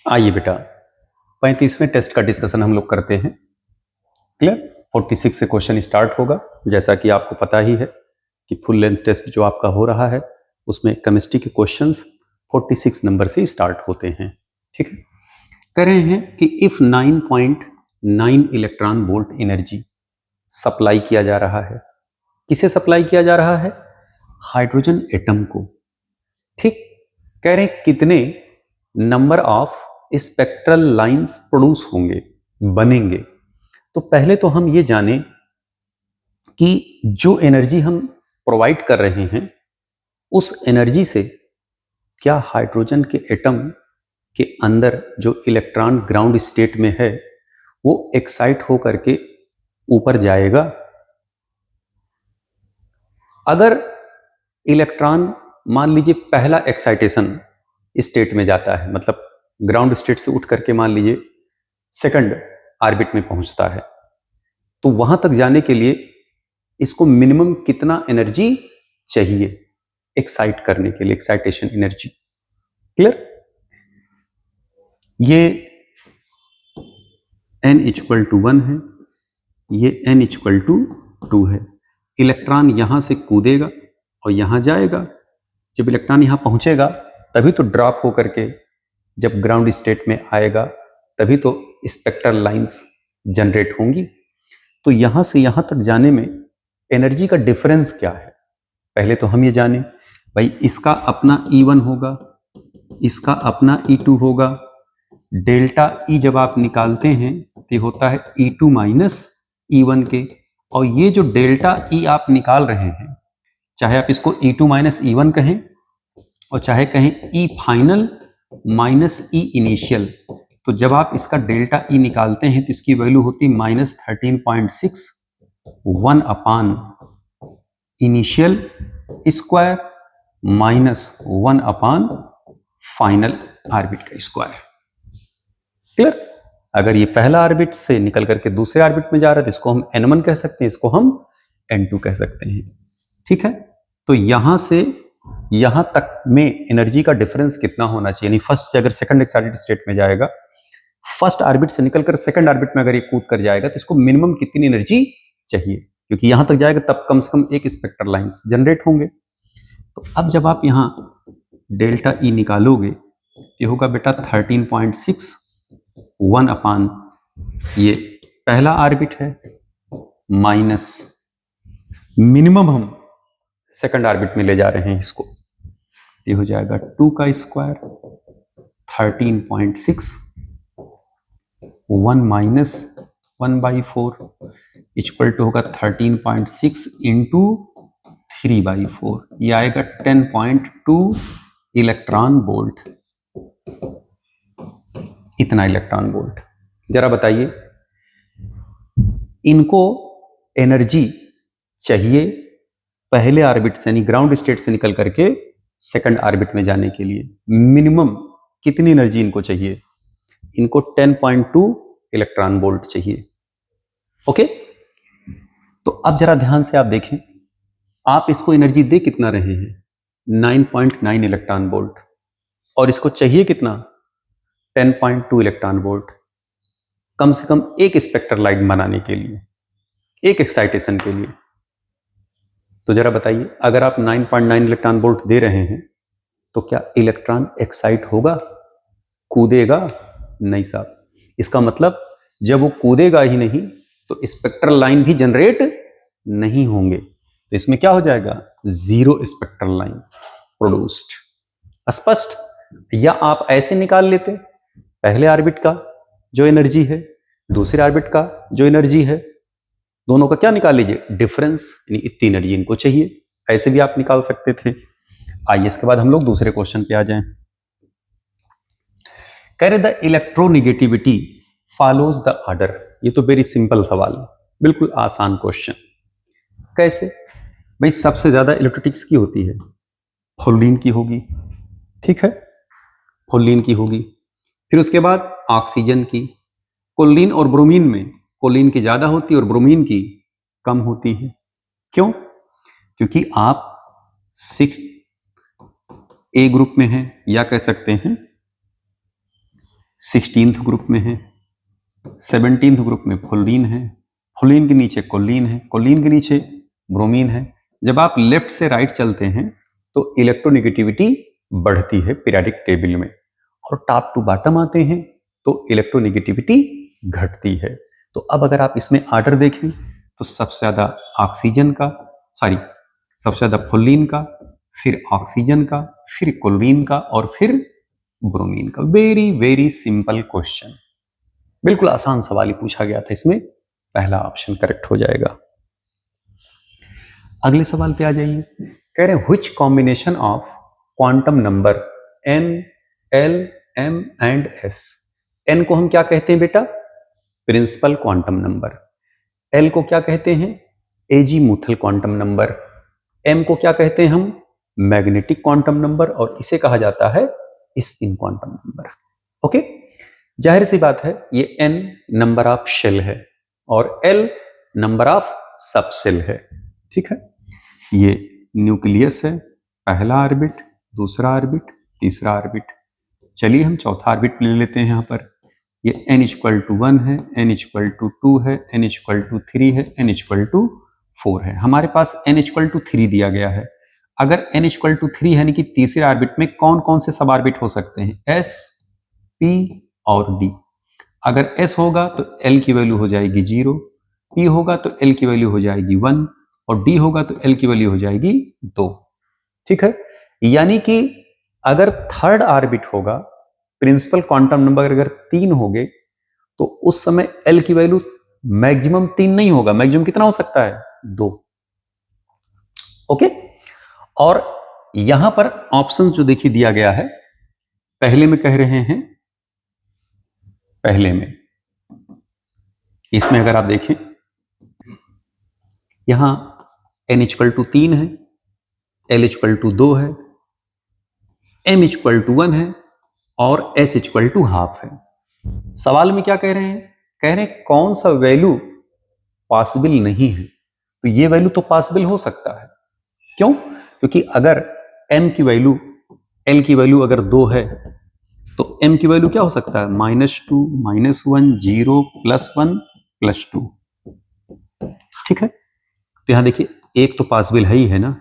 आइए बेटा 35वें टेस्ट का डिस्कशन हम लोग करते हैं। क्लियर? 46 से क्वेश्चन स्टार्ट होगा। जैसा कि आपको पता ही है कि फुल लेंथ टेस्ट जो आपका हो रहा है उसमें केमिस्ट्री के क्वेश्चंस 46 नंबर से स्टार्ट होते हैं। ठीक है, कह रहे हैं कि if 9.9 electron volt energy supply किया जा रहा है, किसे सप्लाई किया जा रहा है? हाइड्रोजन एटम को। ठीक, कह रहे हैं कितने number of spectral lines produce होंगे, बनेंगे। तो पहले तो हम ये जानें कि जो एनर्जी हम प्रोवाइड कर रहे हैं उस एनर्जी से क्या हाइड्रोजन के एटम के अंदर जो इलेक्ट्रॉन ग्राउंड स्टेट में है वो एक्साइट होकर के ऊपर जाएगा। अगर इलेक्ट्रॉन मान लीजिए पहला एक्साइटेशन स्टेट में जाता है, मतलब ग्राउंड स्टेट से उठ करके मान लीजिए सेकंड ऑर्बिट में पहुंचता है, तो वहां तक जाने के लिए इसको मिनिमम कितना एनर्जी चाहिए एक्साइट करने के लिए, एक्साइटेशन एनर्जी। क्लियर? ये n = 1 है, ये n = 2 है। इलेक्ट्रॉन यहां से कूदेगा और यहां जाएगा। जब इलेक्ट्रॉन यहां पहुंचेगा तभी तो ड्रॉप होकर के जब ग्राउंड स्टेट में आएगा तभी तो स्पेक्ट्रल लाइंस जनरेट होंगी। तो यहां से यहां तक जाने में एनर्जी का डिफरेंस क्या है, पहले तो हम ये जाने। भाई इसका अपना E1 होगा, इसका अपना E2 होगा। डेल्टा E जब आप निकालते हैं तो होता है E2 - E1 के, और ये जो डेल्टा E आप निकाल रहे हैं, चाहे आप इसको E2 - E1 कहें और चाहे कहें E फाइनल - E इनिशियल, तो जब आप इसका डेल्टा E निकालते हैं तो इसकी वैल्यू होती -13.6 1 अपान इनिशियल स्क्वायर -1 अपान फाइनल ऑर्बिट का स्क्वायर। क्लियर? अगर ये पहला ऑर्बिट से निकल करके दूसरे ऑर्बिट में जा रहा है तो इसको हम N1 कह सकते हैं, इसको हम N2 कह सकते हैं। ठीक है, तो यहां से यहां तक में एनर्जी का डिफरेंस कितना होना चाहिए, यानी फर्स्ट से अगर सेकंड एक्साइटेड स्टेट में जाएगा, फर्स्ट ऑर्बिट से निकलकर सेकंड ऑर्बिट में अगर ये कूद कर जाएगा तो इसको मिनिमम कितनी एनर्जी चाहिए, क्योंकि यहां तक जाएगा तब कम से कम एक स्पेक्ट्रल लाइंस जनरेट होंगे। तो अब जब आप यहां डेल्टा E निकालोगे ये होगा बेटा 13.6 1 अपान ये पहला ऑर्बिट है माइनस मिनिमम हम सेकंड ऑर्बिट में ले जा रहे हैं इसको, ये हो जाएगा 2 का स्क्वायर 13.6 1 - 1/4 इक्वल टू होगा 13.6 इंटू 3/4, ये आएगा 10.2 इलेक्ट्रॉन वोल्ट। इतना इलेक्ट्रॉन वोल्ट। जरा बताइए इनको एनर्जी चाहिए पहले ऑर्बिट से यानी ग्राउंड स्टेट से निकल करके सेकंड ऑर्बिट में जाने के लिए मिनिमम कितनी एनर्जी इनको चाहिए? इनको 10.2 इलेक्ट्रॉन वोल्ट चाहिए। ओके, तो अब जरा ध्यान से आप देखें, आप इसको एनर्जी दे कितना रहे हैं? 9.9 इलेक्ट्रॉन वोल्ट, और इसको चाहिए कितना? 10.2 इलेक्ट्रॉन वोल्ट। कम से कम एक स्पेक्ट्रल लाइट बनाने के लिए, एक एक्साइटेशन के लिए। तो जरा बताइए अगर आप 9.9 इलेक्ट्रॉन वोल्ट दे रहे हैं तो क्या इलेक्ट्रॉन एक्साइट होगा, कूदेगा? नहीं साहब। इसका मतलब जब वो कूदेगा ही नहीं तो स्पेक्ट्रल लाइन भी जनरेट नहीं होंगे, तो इसमें क्या हो जाएगा? Zero spectral lines produced. स्पष्ट? या आप ऐसे निकाल लेते, पहले ऑर्बिट का जो एनर्जी है, दूसरे ऑर्बिट का जो एनर्जी है, दोनों का क्या निकाल लीजिए? डिफरेंस, यानी इतनी एनर्जी इनको चाहिए। ऐसे भी आप निकाल सकते थे। आइए इसके बाद हम लोग दूसरे क्वेश्चन पे आ जाएं। कह रहे the electronegativity follows the order. ये तो वेरी सिंपल सवाल है, बिल्कुल आसान क्वेश्चन। कैसे? भाई सबसे ज्यादा इलेक्ट्रोनेगेटिविटी किसकी होती है? फ्लोरीन की होगी। ठीक है, फ्लोरीन की होगी। फिर उसके बाद ऑक्सीजन की। क्लोरीन और ब्रोमीन में क्लोरीन की ज्यादा होती है और ब्रोमीन की कम होती है। क्यों? क्योंकि आप 6A ग्रुप में हैं, या कह सकते हैं 16th ग्रुप में है, 17th ग्रुप में फ्लोरीन है, फ्लोरीन के नीचे कोलीन है, कोलीन के नीचे ब्रोमीन है। जब आप लेफ्ट से राइट चलते हैं तो इलेक्ट्रोनेगेटिविटी बढ़ती है पीरियोडिक टेबल में, और टॉप टू बॉटम आते हैं तो इलेक्ट्रोनेगेटिविटी घटती है। तो अब अगर आप इसमें आर्डर देखें तो सबसे ज्यादा ऑक्सीजन का, सबसे ज्यादा फ्लोरीन का, फिर ऑक्सीजन का, फिर क्लोरीन का, और फिर ब्रोमीन का। वेरी वेरी सिंपल क्वेश्चन, बिल्कुल आसान सवाल ही पूछा गया था इसमें, पहला ऑप्शन करेक्ट हो जाएगा। अगले सवाल पे आ जाइए। कह रहे हैं which combination of quantum number n, l, m and s। n को हम क्या कहते हैं बेटा? Principal quantum number. l को क्या कहते हैं? Azimuthal quantum number. m को क्या कहते हैं हम? मैग्नेटिक क्वांटम नंबर, और इसे कहा जाता है स्पिन क्वांटम नंबर। ओके, जाहिर सी बात है ये n नंबर ऑफ शेल है और l number of subshell है। ठीक है, ये न्यूक्लियस है, पहला ऑर्बिट, दूसरा ऑर्बिट, तीसरा ऑर्बिट। चलिए हम चौथा ऑर्बिट ले लेते हैं। यहाँ पर ये n=1 है, n=2 है, n=3 है, n=4 है। हमारे पास n=3 दिया गया है। अगर n=3 यानी कि तीसरे ऑर्बिट में कौन कौन से सब ऑर्बिट हो सकते हैं? s, p और d। अगर s होगा तो l की वैल्यू हो जाएगी 0, p होगा तो l की वैल्यू हो जाएगी 1, और d होगा तो l की वैल्यू हो जाएगी 2। ठीक है, यानी कि अगर थर्ड ऑर्बिट होगा, प्रिंसिपल क्वांटम नंबर अगर 3 हो गए तो उस समय l की वैल्यू मैक्सिमम 3 नहीं होगा, मैक्सिमम कितना हो सकता है? 2। ओके, और यहां पर ऑप्शन जो देखिए दिया गया है, पहले में कह रहे हैं, पहले में इसमें अगर आप देखें यहां n=3 है, l=2 है, m=1 है और s=½ है। सवाल में क्या कह रहे हैं? कह रहे हैं कौन सा वैल्यू पॉसिबल नहीं है। तो ये वैल्यू तो पॉसिबल हो सकता है। क्यों? क्योंकि अगर m की वैल्यू, l की वैल्यू अगर 2 है तो m की वैल्यू क्या हो सकता है? -2, -1, 0, +1, +2। ठीक है, तो यहां देखिए एक तो पॉसिबल है ही है ना,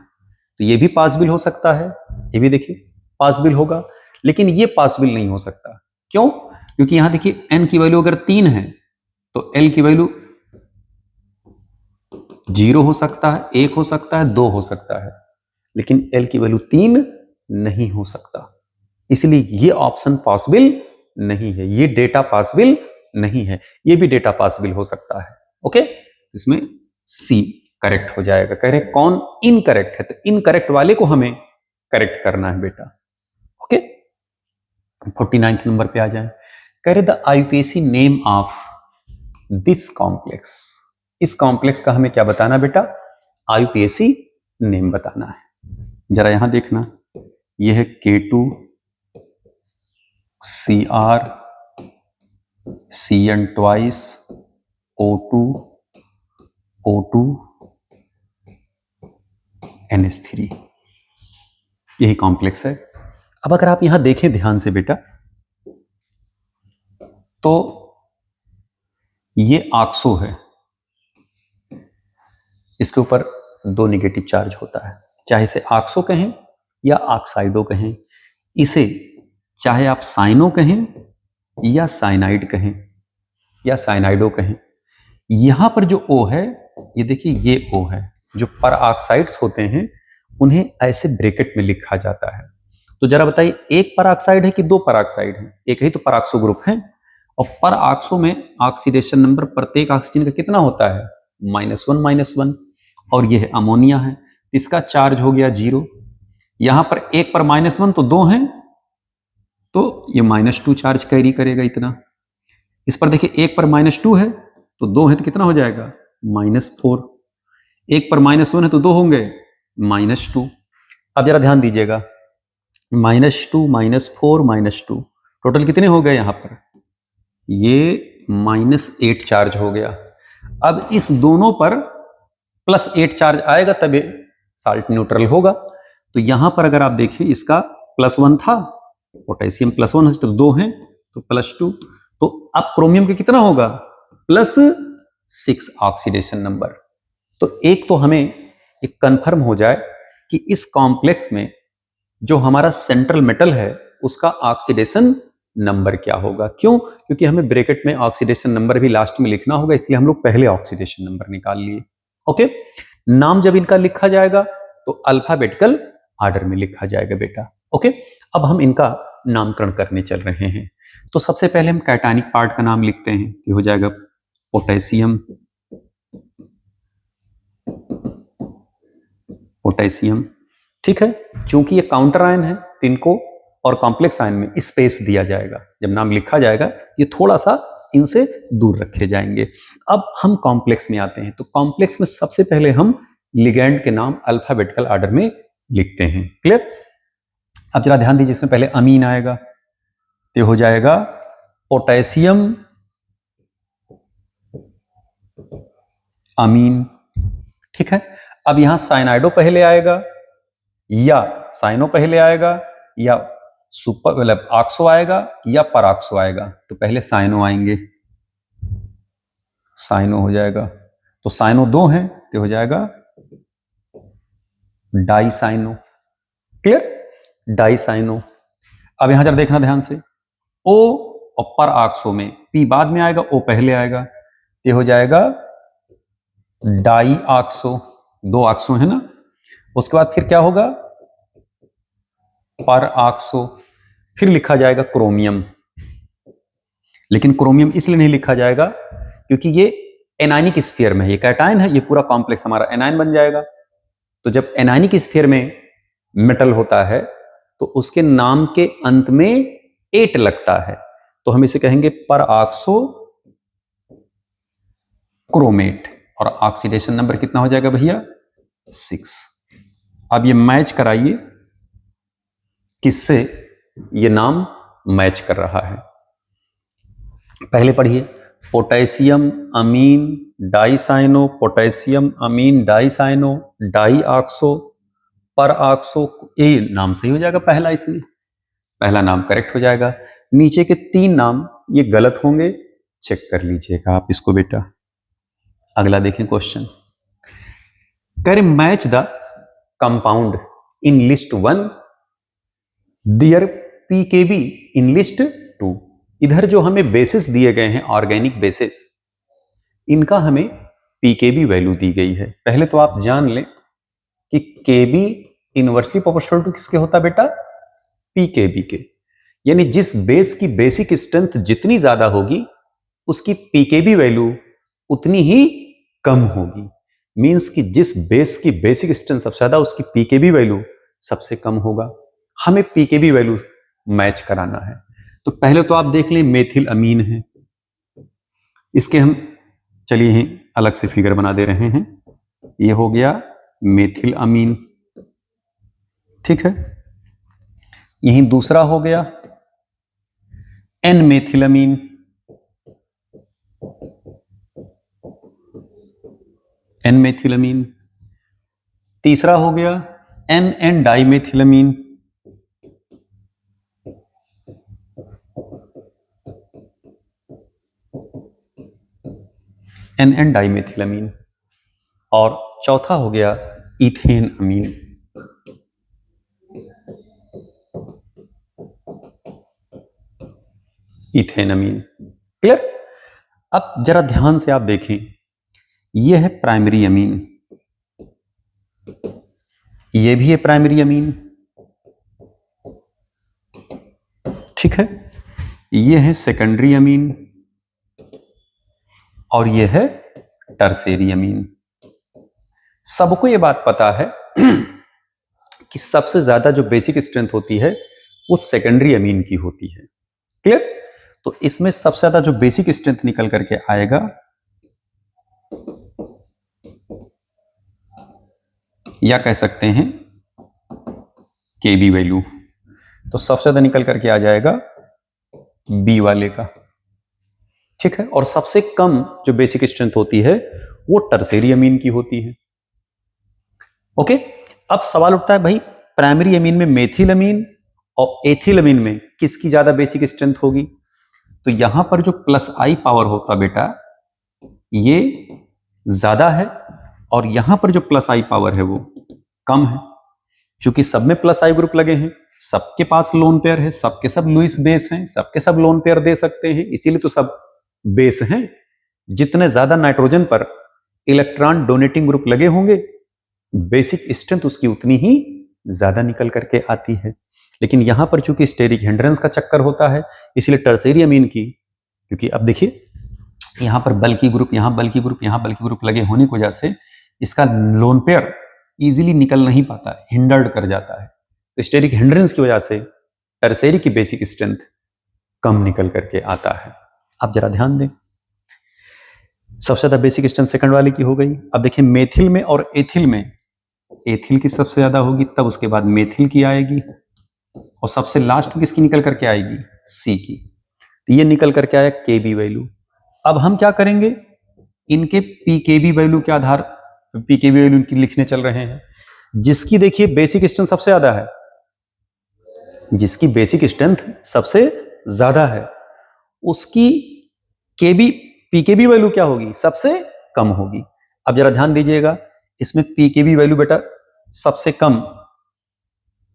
तो ये भी पॉसिबल हो सकता है, ये भी देखिए पॉसिबल होगा, लेकिन ये पॉसिबल नहीं हो सकता। क्यों? क्योंकि यहां देखिए n की वैल्यू अगर 3 है तो l की वैल्यू 0 हो सकता है, 1 हो सकता है, 2 हो सकता है, लेकिन l की वैल्यू 3 नहीं हो सकता। इसलिए ये ऑप्शन पॉसिबल नहीं है, ये डेटा पॉसिबल नहीं है, ये भी डेटा पॉसिबल हो सकता है। ओके, इसमें सी करेक्ट हो जाएगा। कह रहे कौन इनकरेक्ट है, तो इनकरेक्ट वाले को हमें करेक्ट करना है बेटा। ओके, 49th नंबर पे आ जाए। कह रहे the IUPAC name of this complex. इस कॉम्प्लेक्स का हमें क्या बताना बेटा? आईयूपीएसी नेम बताना है। जरा यहां देखना, यह है K2 Cr Cn twice O2 O2 NH3, यही कॉम्प्लेक्स है। अब अगर आप यहां देखें ध्यान से बेटा, तो ये ऑक्सो है, इसके ऊपर 2 नेगेटिव चार्ज होता है, चाहे इसे ऑक्सो कहें या ऑक्साइडो कहें, इसे चाहे आप साइनो कहें या साइनाइड कहें या साइनाइडो कहें। यहां पर जो O है, ये देखिए ये O है, जो पर ऑक्साइड्स होते हैं उन्हें ऐसे ब्रैकेट में लिखा जाता है। तो जरा बताइए, एक पर ऑक्साइड है कि 2 पर ऑक्साइड है? एक ही तो पर ऑक्सो ग्रुप है, और पर ऑक्सो में ऑक्सीडेशन नंबर प्रत्येक ऑक्सीजन का कितना होता है? -1 -1, और यह अमोनिया है, इसका चार्ज हो गया 0। यहां पर एक पर -1 तो 2 हैं, तो ये -2 चार्ज कैरी करेगा इतना। इस पर देखिए एक पर -2 है तो 2 है तो कितना हो जाएगा? -4। एक पर -1 है तो 2 होंगे -2। अब जरा ध्यान दीजिएगा, -2 -4 -2 टोटल कितने हो गए? यहां पर ये -8 चार्ज हो गया। अब इस दोनों पर +8 चार्ज आएगा तब साल्ट न्यूट्रल होगा। तो यहां पर अगर आप देखें, इसका +1 था, पोटेशियम +1 है तो 2 हैं, तो +2। तो अब क्रोमियम के कितना होगा, +6 ऑक्सीडेशन नंबर। तो एक तो हमें एक कंफर्म हो जाए कि इस कॉम्प्लेक्स में जो हमारा सेंट्रल मेटल है उसका ऑक्सीडेशन नंबर क्या होगा। क्यों? क्योंकि हमें ब्रैकेट में ऑक्सीडेशन नंबर भी लास्ट में लिखना होगा, इसलिए हम लोग पहले ऑक्सीडेशन नंबर निकाल लिए। ओके, नाम जब इनका लिखा जाएगा तो अल्फाबेटिकल ऑर्डर में लिखा जाएगा बेटा। ओके, अब हम इनका नामकरण करने चल रहे हैं। तो सबसे पहले हम कैटायनिक पार्ट का नाम लिखते हैं, ये हो जाएगा पोटेशियम। पोटेशियम, ठीक है। चूंकि ये काउंटर आयन है तो इनको और कॉम्प्लेक्स आयन में स्पेस दिया जाएगा, जब नाम लिखा जाएगा ये थोड़ा सा इनसे दूर रखे जाएंगे। अब हम कॉम्प्लेक्स में आते हैं, तो कॉम्प्लेक्स में सबसे पहले हम लिगैंड के नाम अल्फाबेटिकल ऑर्डर में लिखते हैं। क्लियर? अब जरा ध्यान दीजिए, इसमें पहले अमीन आएगा, तो हो जाएगा पोटेशियम अमीन, ठीक है। अब यहां साइनाइडो पहले आएगा या साइनो पहले आएगा या सुपर मतलब ऑक्सो आएगा या पराक्सो आएगा, तो पहले साइनो आएंगे, साइनो हो जाएगा। तो साइनो 2 हैं तो हो जाएगा डाइसाइनो। क्लियर? डाइसाइनो। अब यहां जरा देखना ध्यान से, ओ और पर ऑक्सो में पी बाद में आएगा, ओ पहले आएगा, ये हो जाएगा डाई ऑक्सो। 2 ऑक्सो है ना। उसके बाद फिर क्या होगा, पर ऑक्सो। फिर लिखा जाएगा क्रोमियम, लेकिन क्रोमियम इसलिए नहीं लिखा जाएगा क्योंकि ये एनायनिक स्फीयर में है, ये कैटायन है, ये पूरा कॉम्प्लेक्स हमारा एनायन बन जाएगा। तो जब एनायनिक स्फीयर में मेटल होता है तो उसके नाम के अंत में एट लगता है, तो हम इसे कहेंगे पर ऑक्सो क्रोमेट। और ऑक्सीडेशन नंबर कितना हो जाएगा भैया, 6। अब ये मैच कराइए किससे ये नाम मैच कर रहा है। पहले पढ़िए, पोटेशियम अमीन डाइसाइनो, पोटेशियम अमीन डाइसाइनो, डाई ऑक्सो, पर ऑक्सो। ये नाम सही हो जाएगा पहला, इसमें पहला नाम करेक्ट हो जाएगा। नीचे के 3 नाम ये गलत होंगे, चेक कर लीजिएगा आप इसको बेटा। अगला देखें क्वेश्चन, कह रहे match the compound in list 1 their pKb in list 2। इधर जो हमें बेसिस दिए गए हैं, ऑर्गेनिक बेसिस, इनका हमें पीकेबी वैल्यू दी गई है। पहले तो आप जान लें कि केबी इनवर्सली प्रोपोर्शनल टू किसके होता है बेटा, पीकेबी के। यानी जिस बेस की बेसिक स्ट्रेंथ जितनी ज्यादा होगी उसकी पीकेबी वैल्यू उतनी ही कम होगी। मींस कि जिस बेस की बेसिक स्ट्रेंथ सबसे ज्यादा उसकी पीकेबी वैल्यू सबसे कम होगा। हमें पीकेबी वैल्यू मैच कराना है। तो पहले तो आप देख लें मेथिल अमीन है, इसके हम चलिए ही अलग से फिगर बना दे रहे हैं। ये हो गया मेथिल अमीन, ठीक है। यहीं दूसरा हो गया एन मेथिलमीन, एन मेथिलमीन। तीसरा हो गया एन एन डाइमेथिलमीन, एन एन डाइमेथिलमीन। और चौथा हो गया इथेन अमीन। इथेन अमीन। क्लियर? अब जरा ध्यान से आप देखें, यह है प्राइमरी अमीन, यह भी है प्राइमरी अमीन, ठीक है। यह है सेकेंडरी अमीन और यह है टर्शियरी अमीन। सबको यह बात पता है कि सबसे ज्यादा जो बेसिक स्ट्रेंथ होती है वो सेकेंडरी अमीन की होती है। क्लियर? तो इसमें सबसे ज्यादा जो बेसिक स्ट्रेंथ निकल करके आएगा या कह सकते हैं केबी वैल्यू, तो सबसे ज्यादा निकल करके आ जाएगा बी वाले का, ठीक है। और सबसे कम जो बेसिक स्ट्रेंथ होती है वो टर्शियरी अमीन की होती है। ओके, अब सवाल उठता है भाई प्राइमरी अमीन में मेथिल अमीन और एथिल अमीन में किसकी ज्यादा बेसिक स्ट्रेंथ होगी। तो यहां पर जो प्लस आई पावर होता बेटा ये ज्यादा है, और यहां पर जो प्लस आई पावर है वो कम है। क्योंकि सब में प्लस आई ग्रुप लगे हैं, सबके पास लोन पेयर है, सबके सब लुईस बेस हैं, सबके सब लोन पेयर दे सकते हैं, इसीलिए तो सब बेस हैं। जितने ज्यादा नाइट्रोजन पर इलेक्ट्रॉन डोनेटिंग ग्रुप लगे होंगे बेसिक स्ट्रेंथ उसकी उतनी ही ज्यादा निकल करके आती है। लेकिन यहां पर चूंकि स्टेरिक हिंड्रेंस का चक्कर होता है, इसलिए टर्शियरी अमीन की, क्योंकि अब देखिए यहां पर बल्कि ग्रुप, यहां बल्कि ग्रुप, यहां बल्कि ग्रुप लगे होने की वजह से इसका लोन पेयर इजीली निकल नहीं पाता है, हिंडर्ड कर जाता है। तो स्टेरिक हिंड्रेंस की वजह से टर्शियरी की बेसिक स्ट्रेंथ कम निकल करके आता है। आप जरा ध्यान दें, सबसे ज्यादा बेसिक स्ट्रेंथ सेकंड वाले की हो गई। अब देखिए मेथिल में और एथिल में, एथिल की सबसे ज्यादा होगी, तब उसके बाद मेथिल की आएगी, और सबसे लास्ट में किसकी निकल करके आएगी, सी की। तो ये निकल करके आया केबी वैल्यू। अब हम क्या करेंगे, इनके पीकेबी वैल्यू के आधार, पीकेबी वैल्यू इनकी लिखने चल रहे हैं। जिसकी देखिए बेसिक स्ट्रेंथ सबसे ज्यादा है, जिसकी बेसिक स्ट्रेंथ सबसे ज्यादा है उसकी केबी पीकेबी वैल्यू क्या होगी, सबसे कम होगी। अब जरा ध्यान दीजिएगा, इसमें पीकेबी वैल्यू बेटा सबसे कम,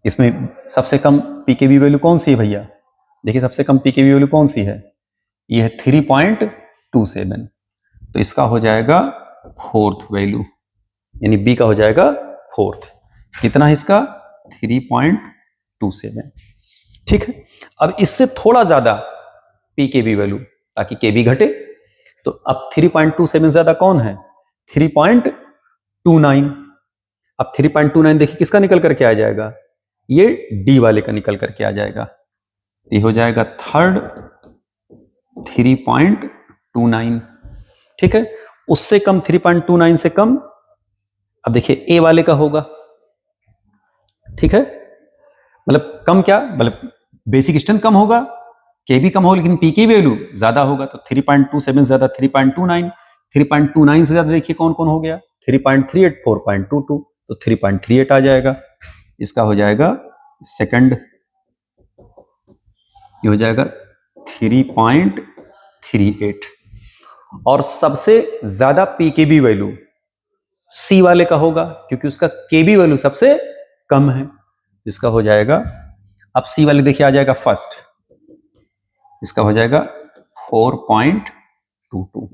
इसमें सबसे कम पीकेबी वैल्यू कौन सी है भैया, देखिए सबसे कम पीकेबी वैल्यू कौन सी है, यह है 3.27। तो इसका हो जाएगा फोर्थ वैल्यू, यानी बी का हो जाएगा फोर्थ। कितना है इसका, 3.27। ठीक है, अब इससे थोड़ा ज्यादा पीकेबी वैल्यू, ताकि केबी घटे, तो अब 3.27 ज्यादा कौन है, 3.29। अब 3.29 देखिए किसका निकल करके आ जाएगा, ये डी वाले का निकल करके आ जाएगा। ये हो जाएगा थर्ड 3.29। ठीक है, उससे कम 3.29 से कम, अब देखिए ए वाले का होगा। ठीक है, मतलब कम क्या, मतलब बेसिक स्ट्रेंथ कम होगा, के भी कम होगा, लेकिन पी की वैल्यू ज्यादा होगा। तो 3.27 ज्यादा 3.29, 3.29 से ज्यादा देखिए कौन कौन हो गया, 3.38, 4.22, तो 3.38 आ जाएगा। इसका हो जाएगा सेकंड, ये हो जाएगा 3.38। और सबसे ज्यादा पीकेबी वैल्यू सी वाले का होगा, क्योंकि उसका केबी वैल्यू सबसे कम है। इसका हो जाएगा, अब सी वाले देखिए आ जाएगा फर्स्ट, इसका हो जाएगा 4.22।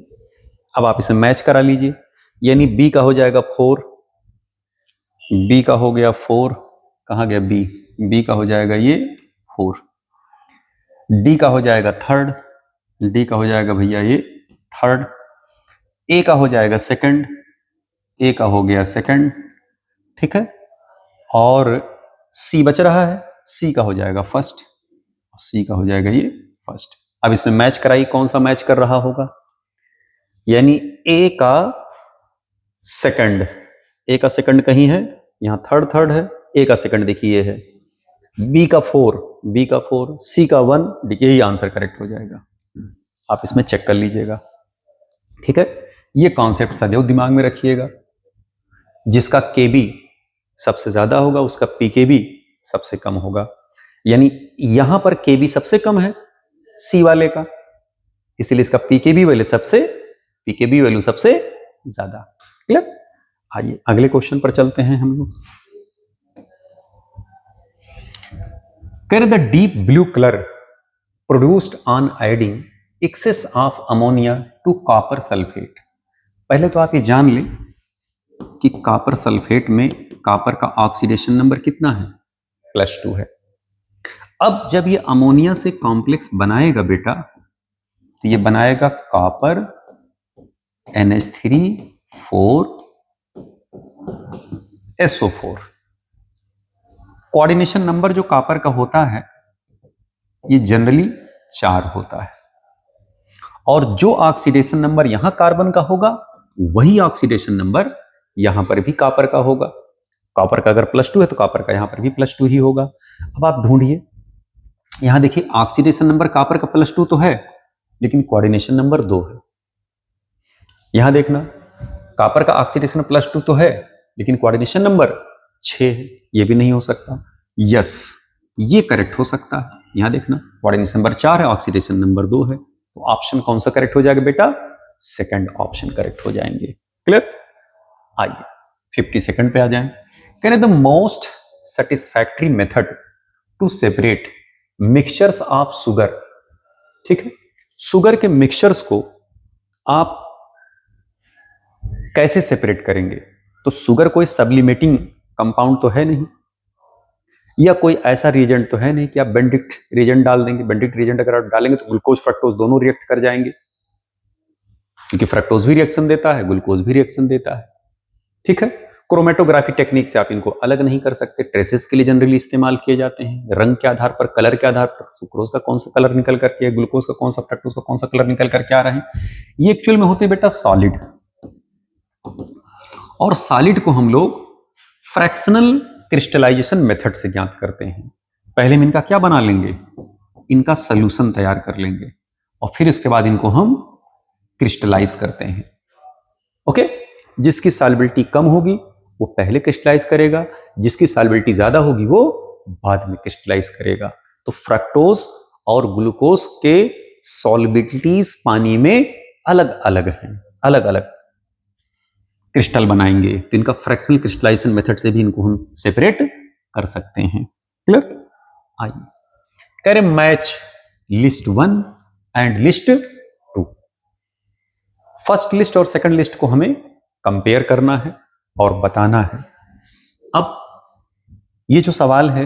अब आप इसे मैच करा लीजिए, यानी बी का हो जाएगा 4, बी का हो गया 4, कहां गया बी, बी का हो जाएगा ये 4, डी का हो जाएगा थर्ड, डी का हो जाएगा भैया ये थर्ड, ए का हो जाएगा सेकंड, ए का हो गया सेकंड। ठीक है, और सी बच रहा है, सी का हो जाएगा फर्स्ट, सी का हो जाएगा ये फर्स्ट। अब इसमें मैच कराइए, कौन सा मैच कर रहा होगा, यानी ए का सेकंड, ए का सेकंड कहीं है, यहां थर्ड थर्ड है, ए का सेकंड देखिए है, बी का 4, बी का 4, सी का 1, यही आंसर करेक्ट हो जाएगा। आप इसमें चेक कर लीजिएगा। ठीक है, ये कॉन्सेप्ट सदैव दिमाग में रखिएगा, जिसका केबी सबसे ज्यादा होगा उसका पीकेबी सबसे कम होगा। यानी यहां पर केबी सबसे कम है सी वाले का, इसलिए इसका पीकेबी वैल्यू सबसे ज्यादा। क्लियर, आइए अगले क्वेश्चन पर चलते हैं हम लोग। कह the deep blue colour produced on adding excess of ammonia to copper sulphate. पहले तो आप ये जान लें कि कॉपर सल्फेट में कॉपर का ऑक्सीडेशन नंबर कितना है, +2 है। अब जब ये अमोनिया से कॉम्प्लेक्स बनाएगा बेटा, तो ये बनाएगा copper NH3 4 SO4। Coordination number जो कॉपर का होता है ये जनरली 4 होता है, और जो ऑक्सीडेशन नंबर यहां कार्बन का होगा वही ऑक्सीडेशन नंबर यहां पर भी कॉपर का होगा। कॉपर का अगर +2 है तो कॉपर का यहां पर भी +2 ही होगा। अब आप ढूंढिए, यहां देखिए ऑक्सीडेशन नंबर कॉपर का +2 तो है, लेकिन कोऑर्डिनेशन नंबर 2 है। यहां देखना, कॉपर का ऑक्सीडेशन +2 तो है, लेकिन कोऑर्डिनेशन नंबर 6 है, ये भी नहीं हो सकता। यस, ये करेक्ट हो सकता है, यहां देखना कोऑर्डिनेशन नंबर 4 है, ऑक्सीडेशन नंबर 2 है, तो ऑप्शन कौन सा करेक्ट हो जाएगा बेटा? सेकंड ऑप्शन करेक्ट हो जाएंगे। क्लियर? आइए 52nd पे आ जाएं। कह रहे the most satisfactory method to separate mixtures of sugar. ठीक है, शुगर के मिक्सचर्स को आप कैसे सेपरेट करेंगे? तो शुगर कोई सब्लिमेटिंग कंपाउंड तो है नहीं, या कोई ऐसा रिएजेंट तो है नहीं कि आप बेंडिक्ट रिएजेंट डाल देंगे। बेंडिक्ट रिएजेंट अगर आप डालेंगे तो ग्लूकोज फ्रक्टोज दोनों रिएक्ट कर जाएंगे, क्योंकि फ्रक्टोज भी रिएक्शन देता है, ग्लूकोज भी रिएक्शन देता है। ठीक है, क्रोमेटोग्राफी टेक्निक से आप इनको अलग नहीं कर सकते। ट्रेसेस के लिए जनरली इस्तेमाल किए जाते हैं, रंग के आधार पर, कलर के आधार पर, सुक्रोज का कौन सा कलर निकल करके, ग्लूकोज का कौन सा, फ्रक्टोज का कौन सा कलर निकल करके आ रहे हैं। ये एक्चुअल में होते बेटा सॉलिड, और सॉलिड को हम लोग फ्रैक्शनल क्रिस्टलाइजेशन मेथड से ज्ञात करते हैं। पहले हम इनका क्या बना लेंगे? इनका सॉल्यूशन तैयार कर लेंगे, और फिर इसके बाद इनको हम क्रिस्टलाइज करते हैं। ओके, जिसकी सॉल्युबिलिटी कम होगी वो पहले क्रिस्टलाइज करेगा, जिसकी सॉल्युबिलिटी ज्यादा होगी वो बाद में क्रिस्टलाइज करेगा। तो फ्रक्टोज और ग्लूकोज के सॉल्युबिलिटीज पानी में अलग अलग हैं, अलग अलग क्रिस्टल बनाएंगे, तो इनका फ्रैक्शनल क्रिस्टलाइजेशन मेथड से भी इनको हम सेपरेट कर सकते हैं। क्लियर? आइए कह रहे match list 1 and list 2। First list और सेकंड लिस्ट को हमें कंपेयर करना है और बताना है। अब ये जो सवाल है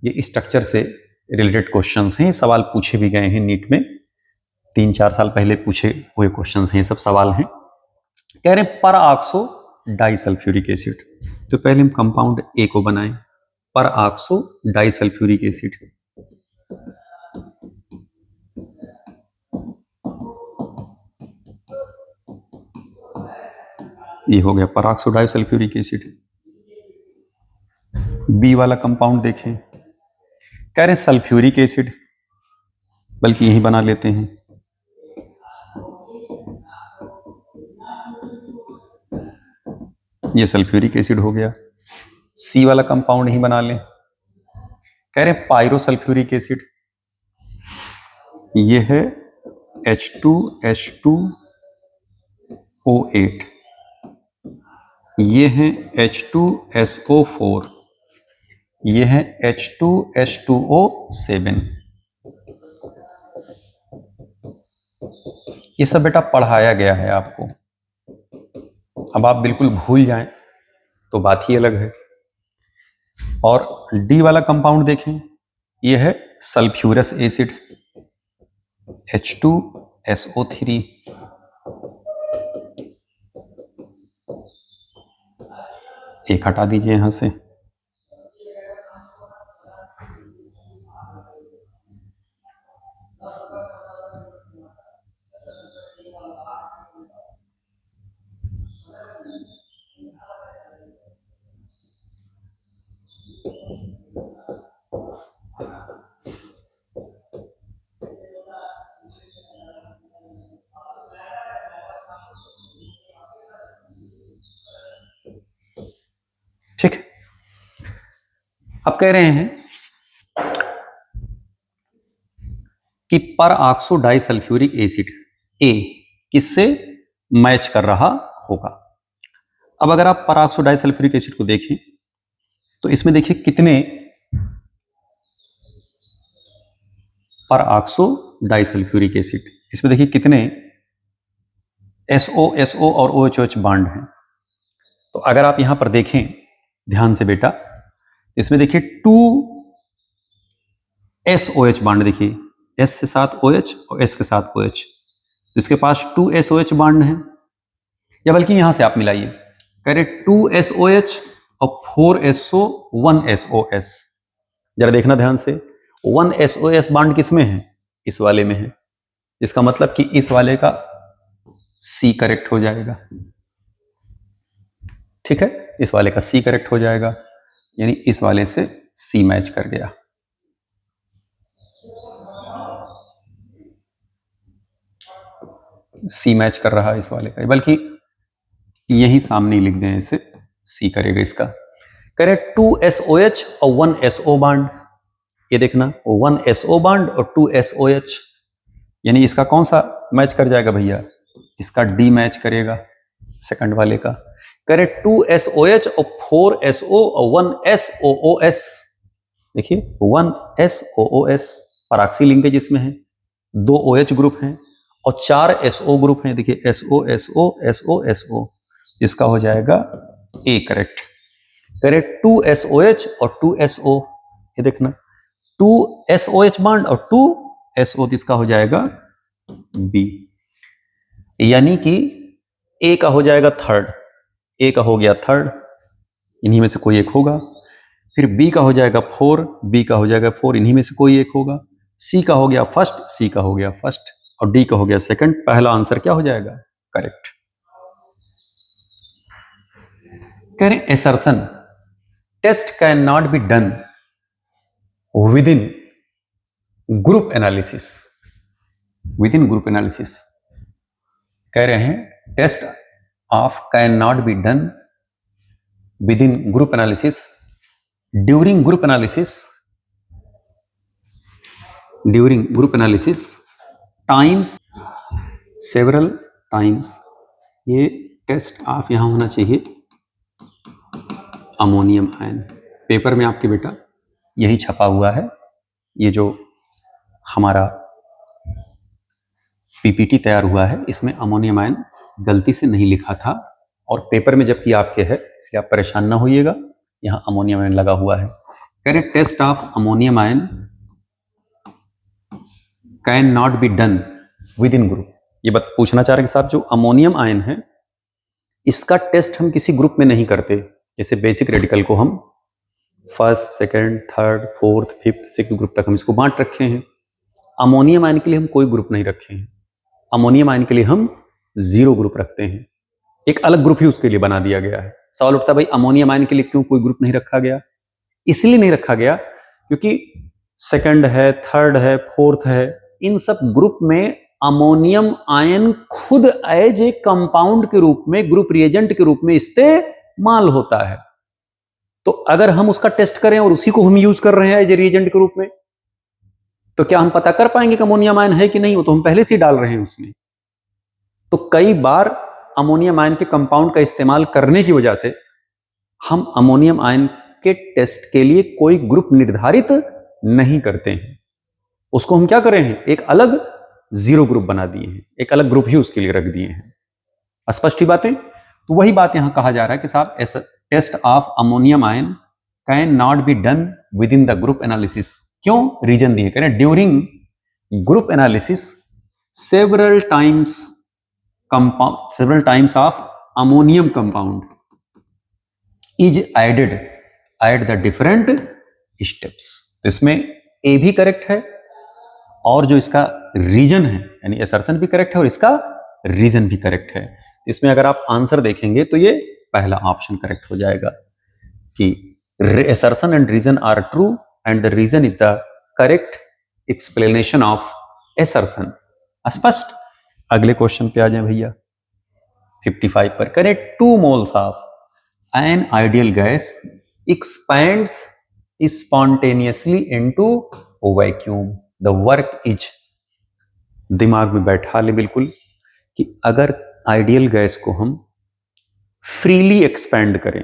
ये स्ट्रक्चर से रिलेटेड क्वेश्चंस हैं, सवाल पूछे भी गए हैं नीट में, 3-4 साल पहले पूछे हुए क्वेश्चंस हैं, सब सवाल हैं। कह रहे हैं पर ऑक्सो डाइसल्फ्यूरिक एसिड, तो पहले हम कंपाउंड ए को बनाएं, पर ऑक्सो डाइसल्फ्यूरिक एसिड। ये हो गया पर ऑक्सो डाइसल्फ्यूरिक एसिड। बी वाला कंपाउंड देखें, कह रहे हैं सल्फ्यूरिक एसिड, बल्कि यही बना लेते हैं, ये सल्फ्यूरिक एसिड हो गया। सी वाला कंपाउंड ही बना लें, कह रहे हैं पायरोसल्फ्यूरिक एसिड, ये है H2H2O8, ये है H2SO4, ये है H2H2O7। ये सब बेटा पढ़ाया गया है आपको, अब आप बिल्कुल भूल जाएं तो बात ही अलग है। और डी वाला कंपाउंड देखें, ये है सल्फ्यूरस एसिड, H2SO3, एक हटा दीजिए यहां से, ठीक है। अब कह रहे हैं कि पर ऑक्सो डाइसल्फ्यूरिक एसिड ए किससे मैच कर रहा होगा। अब अगर आप पर ऑक्सो डाइसल्फ्यूरिक एसिड को देखें तो इसमें देखिए कितने पर ऑक्सो डाइसल्फ्यूरिक एसिड, इसमें देखिए कितने SO और OH बॉन्ड हैं। तो अगर आप यहां पर देखें ध्यान से बेटा, इसमें देखिए 2SOH बॉन्ड, देखिए S से साथ OH और S के साथ OH, तो इसके पास 2SOH बॉन्ड है, या बल्कि यहां से आप मिलाइए, कह रहे 2SOH और 4SO 1SOS। जरा देखना ध्यान से, 1SOS बॉन्ड किसमें है? इस वाले में है, इसका मतलब कि इस वाले का C करेक्ट हो जाएगा। ठीक है, इस वाले का C करेक्ट हो जाएगा, यानी इस वाले से C मैच कर गया। C मैच कर रहा है इस वाले का, बल्कि यही सामने लिख दें, इसे C करेगा इसका। करें 2SOH और 1SO बॉन्ड, ये देखना 1 SO बॉन्ड और 2 SOH, यानी इसका कौन सा मैच कर जाएगा भैया, इसका D मैच करेगा सेकंड वाले का। करे 2 SOH और 4 SO और 1 SOOS, देखिए 1 SOOS पराक्सी लिंकेज इसमें है, 2 OH ग्रुप हैं और 4 SO ग्रुप हैं, देखिए SO SO SO SO, इसका हो जाएगा A करेक्ट। करे 2 SOH और 2 SO, ये देखना 2 SOH बॉन्ड और 2 SO, इसका हो जाएगा B, यानी कि A का हो जाएगा थर्ड, A का हो गया थर्ड, इन्हीं में से कोई एक होगा। फिर B का हो जाएगा 4, B का हो जाएगा 4, इन्हीं में से कोई एक होगा। C का हो गया फर्स्ट, C का हो गया फर्स्ट और D का हो गया सेकंड। पहला आंसर क्या हो जाएगा, करेक्ट। कह रहे assertion test can not be done within group analysis, within group analysis कह रहे हैं test of can not be done within group analysis during group analysis, during group analysis times, several times, ये test of यहां होना चाहिए ammonium ion. Paper में आपके बेटा यही छपा हुआ है, ये जो हमारा पीपीटी तैयार हुआ है इसमें अमोनियम आयन गलती से नहीं लिखा था, और पेपर में जबकि आपके है, इसलिए आप परेशान ना होइएगा, यहाँ अमोनियम आयन लगा हुआ है। कह रहे test of ammonium ion can not be done within group. ये बात पूछना चाह रहे हैं कि साहब जो अमोनियम आयन है इसका टेस्ट हम किसी ग्रुप में नहीं करते, जैसे बेसिक रेडिकल को हम first second third fourth fifth sixth group तक हम इसको बांट रखे हैं, अमोनियम आयन के लिए हम कोई ग्रुप नहीं रखे हैं। अमोनियम आयन के लिए हम 0 ग्रुप रखते हैं, एक अलग ग्रुप ही उसके लिए बना दिया गया है। सवाल उठता है भाई अमोनियम आयन के लिए क्यों कोई ग्रुप नहीं रखा गया? इसलिए नहीं रखा गया क्योंकि सेकंड है, थर्ड है, फोर्थ है, इन सब ग्रुप में अमोनियम आयन खुद एज ए कंपाउंड के रूप में, ग्रुप रिएजेंट के रूप में इस्तेमाल होता है। तो अगर हम उसका टेस्ट करें और उसी को हम यूज कर रहे हैं एज ए रिएजेंट के रूप में, तो क्या हम पता कर पाएंगे कि अमोनियम आयन है कि नहीं? वो तो हम पहले से ही डाल रहे हैं उसमें। तो कई बार अमोनियम आयन के कंपाउंड का इस्तेमाल करने की वजह से हम अमोनियम आयन के टेस्ट के लिए कोई ग्रुप निर्धारित नहीं करते हैं, उसको हम क्या करें हैं, एक अलग 0 ग्रुप बना दिए हैं, एक अलग ग्रुप ही उसके लिए रख दिए हैं। स्पष्ट ही बातें? तो वही बात यहां कहा जा रहा है कि साहब test of ammonium ion can not be done within the group analysis. क्यों? रीजन दिए, कह रहे during group analysis several times of ammonium compound is added at the different steps. तो इसमें ए भी करेक्ट है और जो इसका रीजन है यानी असर्शन भी करेक्ट है और इसका रीजन भी करेक्ट है। इसमें अगर आप आंसर देखेंगे तो ये पहला ऑप्शन करेक्ट हो जाएगा कि assertion and reason are true and the reason is the correct explanation of assertion। स्पष्ट? अगले क्वेश्चन पे आ जाए भैया 55 पर। Correct 2 moles of an ideal gas expands spontaneously into vacuum, the work is। दिमाग में बैठा ले बिल्कुल कि अगर आइडियल गैस को हम फ्रीली एक्सपैंड करें,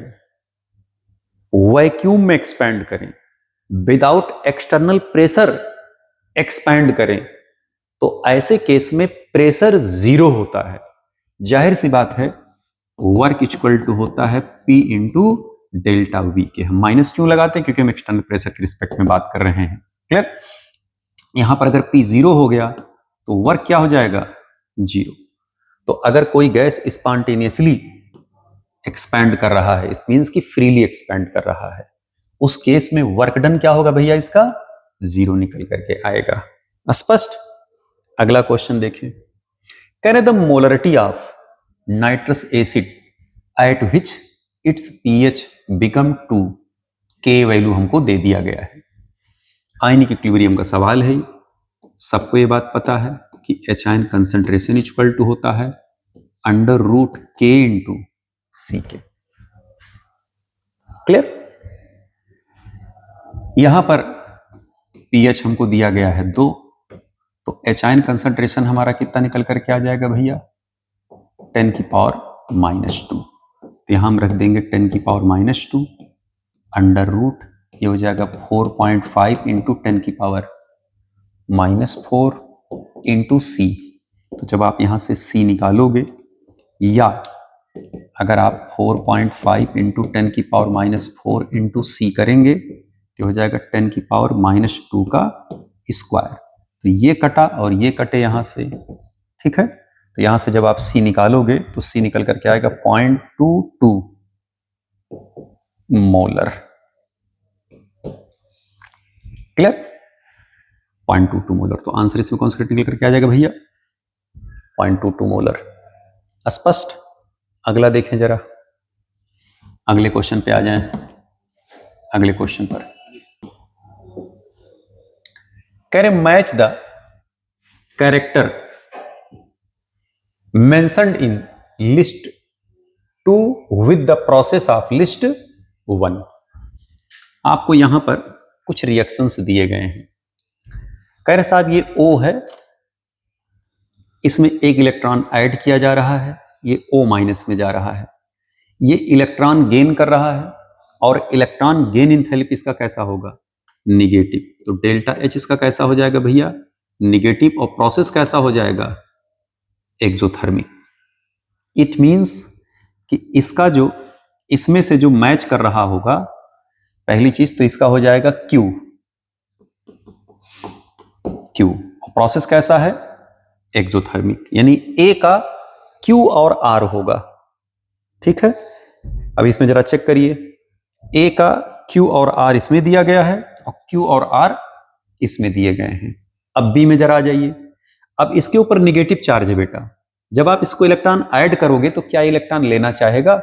वैक्यूम में एक्सपैंड करें, विदाउट एक्सटर्नल प्रेशर एक्सपैंड करें, तो ऐसे केस में प्रेशर 0 होता है। जाहिर सी बात है वर्क इक्वल टू होता है P इंटू डेल्टा वी के। हम माइनस क्यों लगाते हैं? क्योंकि हम एक्सटर्नल प्रेशर के रिस्पेक्ट में बात कर रहे हैं। क्लियर? यहां पर अगर P 0 हो गया तो वर्क क्या हो जाएगा? 0। तो अगर कोई गैस स्पॉन्टेनियसली एक्सपैंड कर रहा है, इट मींस कि फ्रीली एक्सपैंड कर रहा है, उस केस में वर्क डन क्या होगा भैया? इसका 0 निकल करके आएगा। स्पष्ट? अगला क्वेश्चन देखें। कह रहे the molarity of nitrous acid eight which it's pH become 2, के वैल्यू हमको दे दिया गया है। आयनिक इक्विलिब्रियम का सवाल है, सबको ये बात पता है कि H ion concentration equal to होता है √K इंटू CK। क्लियर? यहां पर pH हमको दिया गया है 2, तो H आयन कंसंट्रेशन हमारा कितना निकल करके आ जाएगा भैया 10⁻²। तो यहां हम रख देंगे 10⁻², अंडर रूट ये हो जाएगा 4.5 इंटू 10⁻⁻4 इंटू C। तो जब आप यहां से C निकालोगे, या अगर आप 4.5 इंटू 10⁻⁻4 इंटू C करेंगे तो हो जाएगा 10⁻², का स्क्वायर। तो ये कटा और ये कटे यहां से, ठीक है। तो यहां से जब आप C निकालोगे तो C निकल करके आएगा 0.22 मोलर। क्लियर? 0.22 मोलर। तो आंसर इसमें कौन सा निकल करके आ जाएगा भैया 0.22 मोलर। स्पष्ट? अगला देखें जरा, अगले क्वेश्चन पे आ जाएं। अगले क्वेश्चन पर कह रहे match the character mentioned in list 2 with the process of list 1। आपको यहां पर कुछ रिएक्शंस दिए गए हैं। कह रहे साहब ये O है, इसमें एक इलेक्ट्रॉन ऐड किया जा रहा है, ये O- में जा रहा है, ये इलेक्ट्रॉन गेन कर रहा है, और इलेक्ट्रॉन गेन एंथैल्पी इसका कैसा होगा निगेटिव। तो डेल्टा H इसका कैसा हो जाएगा भैया निगेटिव, और प्रोसेस कैसा हो जाएगा एक्सोथर्मिक। इट मींस कि इसका जो इसमें से जो मैच कर रहा होगा, पहली चीज तो इसका हो जाएगा Q, और प्रोसेस कैसा है एक्सोथर्मिक, यानी A का Q और R होगा, ठीक है। अब इसमें जरा चेक करिए, A का Q और R इसमें दिया गया है और Q और R इसमें दिए गए हैं। अब B में जरा आ जाइए। अब इसके ऊपर निगेटिव चार्ज है बेटा, जब आप इसको इलेक्ट्रॉन ऐड करोगे तो क्या इलेक्ट्रॉन लेना चाहेगा?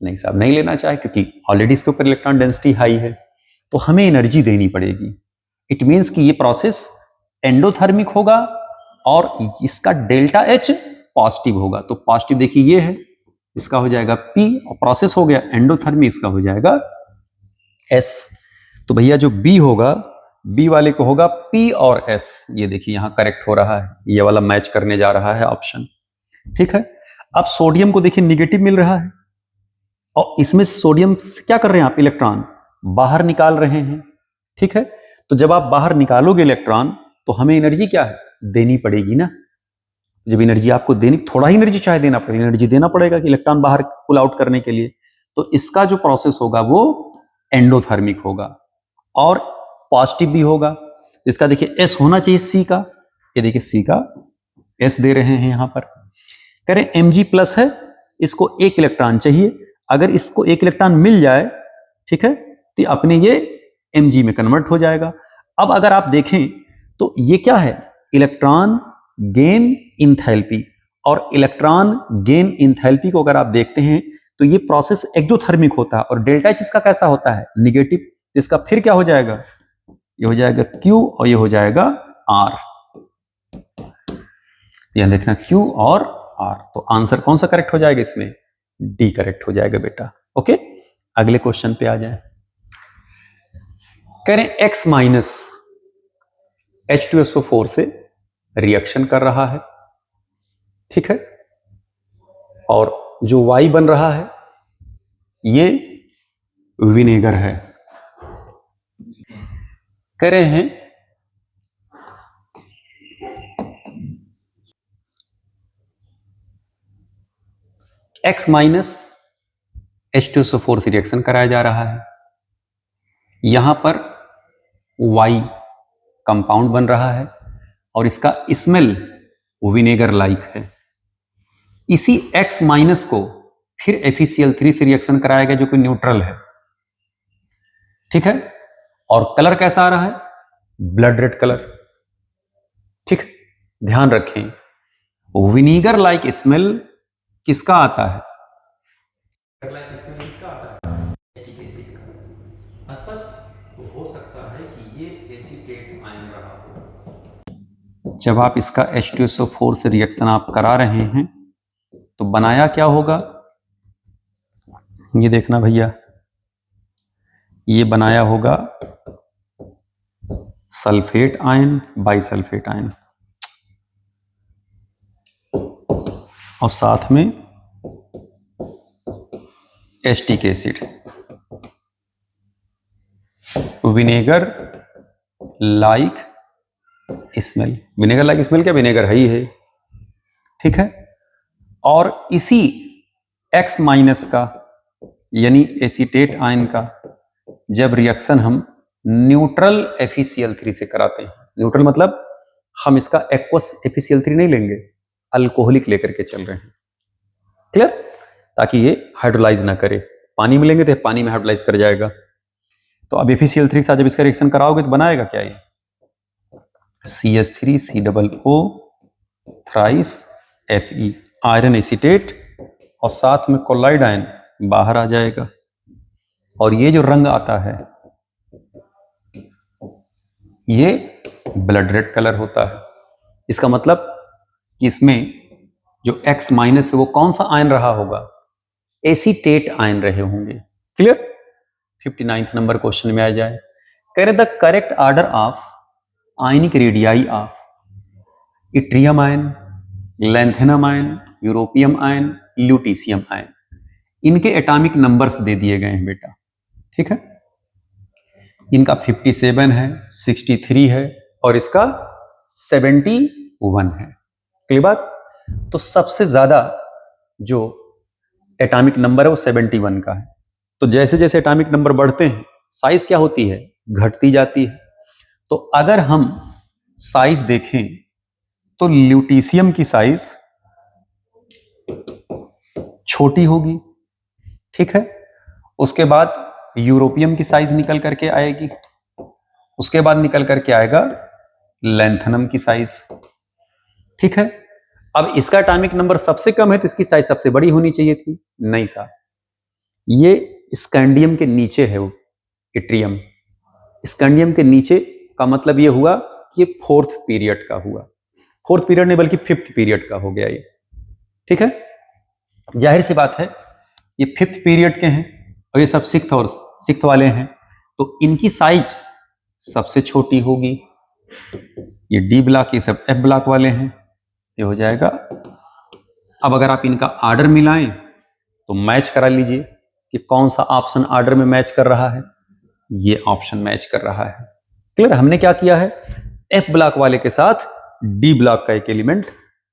नहीं साहब, नहीं लेना चाहे, क्योंकि ऑलरेडी इसके ऊपर इलेक्ट्रॉन डेंसिटी हाई है, तो हमें एनर्जी देनी पड़ेगी। इट मींस कि ये प्रोसेस एंडोथर्मिक होगा और इसका डेल्टा H पॉजिटिव होगा। तो पॉजिटिव देखिए ये है, इसका हो जाएगा P, और प्रोसेस हो गया एंडोथर्मिक, इसका हो जाएगा S। तो भैया जो B होगा, B वाले को होगा P और S। ये देखिए यहां करेक्ट हो रहा है, ये वाला मैच करने जा रहा है ऑप्शन, ठीक है। अब सोडियम को देखिए निगेटिव मिल रहा है, और इसमें से सोडियम से क्या कर रहे हैं आप इलेक्ट्रॉन बाहर निकाल रहे हैं, ठीक है। तो जब आप बाहर निकालोगे इलेक्ट्रॉन तो हमें एनर्जी क्या है देनी पड़ेगी ना। जब एनर्जी आपको देनी, थोड़ा ही एनर्जी चाहे देना पड़ेगा, एनर्जी देना पड़ेगा कि इलेक्ट्रॉन बाहर पुल आउट करने के लिए। तो इसका जो प्रोसेस होगा वो एंडोथर्मिक होगा और पॉजिटिव भी होगा। इसका देखिए S होना चाहिए C का, ये देखिए C का S दे रहे हैं यहां पर। कह रहे Mg+ है, इसको एक इलेक्ट्रॉन चाहिए, अगर इसको एक इलेक्ट्रॉन मिल जाए, ठीक है, तो अपने ये Mg में कन्वर्ट हो जाएगा। अब अगर आप देखें तो ये क्या है इलेक्ट्रॉन गेन इंथैल्पी, और इलेक्ट्रॉन गेन इंथैल्पी को अगर आप देखते हैं तो ये प्रोसेस एक्सोथर्मिक होता है, और डेल्टा H इसका कैसा होता है निगेटिव। इसका फिर क्या हो जाएगा, ये हो जाएगा Q और ये हो जाएगा R। यहां देखना Q और R, तो आंसर कौन सा करेक्ट हो जाएगा इसमें D करेक्ट हो जाएगा बेटा। ओके, अगले क्वेश्चन पे आ जाए। कह रहे हैं X- H2SO4 से रिएक्शन कर रहा है, ठीक है, और जो Y बन रहा है ये विनेगर है। कह रहे हैं X- H2SO4 से रिएक्शन कराया जा रहा है, यहां पर Y कंपाउंड बन रहा है और इसका स्मेल विनेगर लाइक है। इसी X- को फिर FeCl3 से रिएक्शन कराया गया जो कि न्यूट्रल है, ठीक है, और कलर कैसा आ रहा है ब्लड रेड कलर, ठीक। ध्यान रखें विनेगर लाइक स्मेल किसका आता है, किसका आता है एसिटिक एसिड का। स्पष्ट? तो हो सकता है कि ये एसीटेट आयन रहा हो। जब आप इसका H2SO4 से रिएक्शन आप करा रहे हैं तो बनाया क्या होगा, ये देखना भैया, ये बनाया होगा सल्फेट आयन, बाइसल्फेट आयन, और साथ में acetic acid. Vinegar like smell, vinegar like smell क्या, विनेगर है ही है, ठीक है। और इसी X माइनस का यानी एसीटेट आयन का जब रिएक्शन हम न्यूट्रल FeCl3 से कराते हैं, न्यूट्रल मतलब हम इसका एक्वस FeCl3 नहीं लेंगे, अल्कोहलिक लेकर के चल रहे हैं, क्लियर, ताकि ये हाइड्रोलाइज ना करे। पानी में लेंगे तो पानी में हाइड्रोलाइज कर जाएगा। तो अब FeCl3 के साथ जब इसका रिएक्शन कराओगे तो बनाएगा क्या, ये CH3COO thrice Fe, iron acetate, और साथ में कोलाइड आयन बाहर आ जाएगा। और ये जो रंग आता है ये ब्लड रेड कलर होता है। इसका मतलब कि इसमें जो X माइनस है वो कौन सा आयन रहा होगा, एसीटेट आयन रहे होंगे, क्लियर। 59 नंबर क्वेश्चन में आ जाए, कह रहे the correct order of ionic radii of yttrium ion, lanthanum ion, europium ion, lutetium ion, इनके एटॉमिक नंबर्स दे दिए गए हैं बेटा, ठीक है। इनका 57 है, 63 है और इसका 71 है, क्लियर बात। तो सबसे ज्यादा जो एटॉमिक नंबर है वो 71 का है। तो जैसे जैसे एटॉमिक नंबर बढ़ते हैं साइज क्या होती है, घटती जाती है। तो अगर हम साइज देखें तो ल्यूटीशियम की साइज छोटी होगी, ठीक है। उसके बाद यूरोपियम की साइज निकल करके आएगी, उसके बाद निकल करके आएगा लैंथेनम की साइज, ठीक है। अब इसका एटॉमिक नंबर सबसे कम है तो इसकी साइज सबसे बड़ी होनी चाहिए थी, नहीं साहब, ये स्कैंडियम के नीचे है वो इट्रियम। स्कैंडियम के नीचे का मतलब ये हुआ कि ये 4th पीरियड का हुआ, 4th पीरियड नहीं बल्कि 5th पीरियड का हो गया ये, ठीक है। जाहिर सी बात है ये 5th पीरियड के हैं और ये सब 6th और 6th वाले हैं, तो इनकी साइज सबसे छोटी होगी। ये डी ब्लॉक, ये सब एफ ब्लॉक वाले हैं, ये हो जाएगा। अब अगर आप इनका ऑर्डर मिलाएं तो मैच करा लीजिए कि कौन सा ऑप्शन ऑर्डर में मैच कर रहा है, ये ऑप्शन मैच कर रहा है, क्लियर। हमने क्या किया है, एफ ब्लॉक वाले के साथ डी ब्लॉक का एक एलिमेंट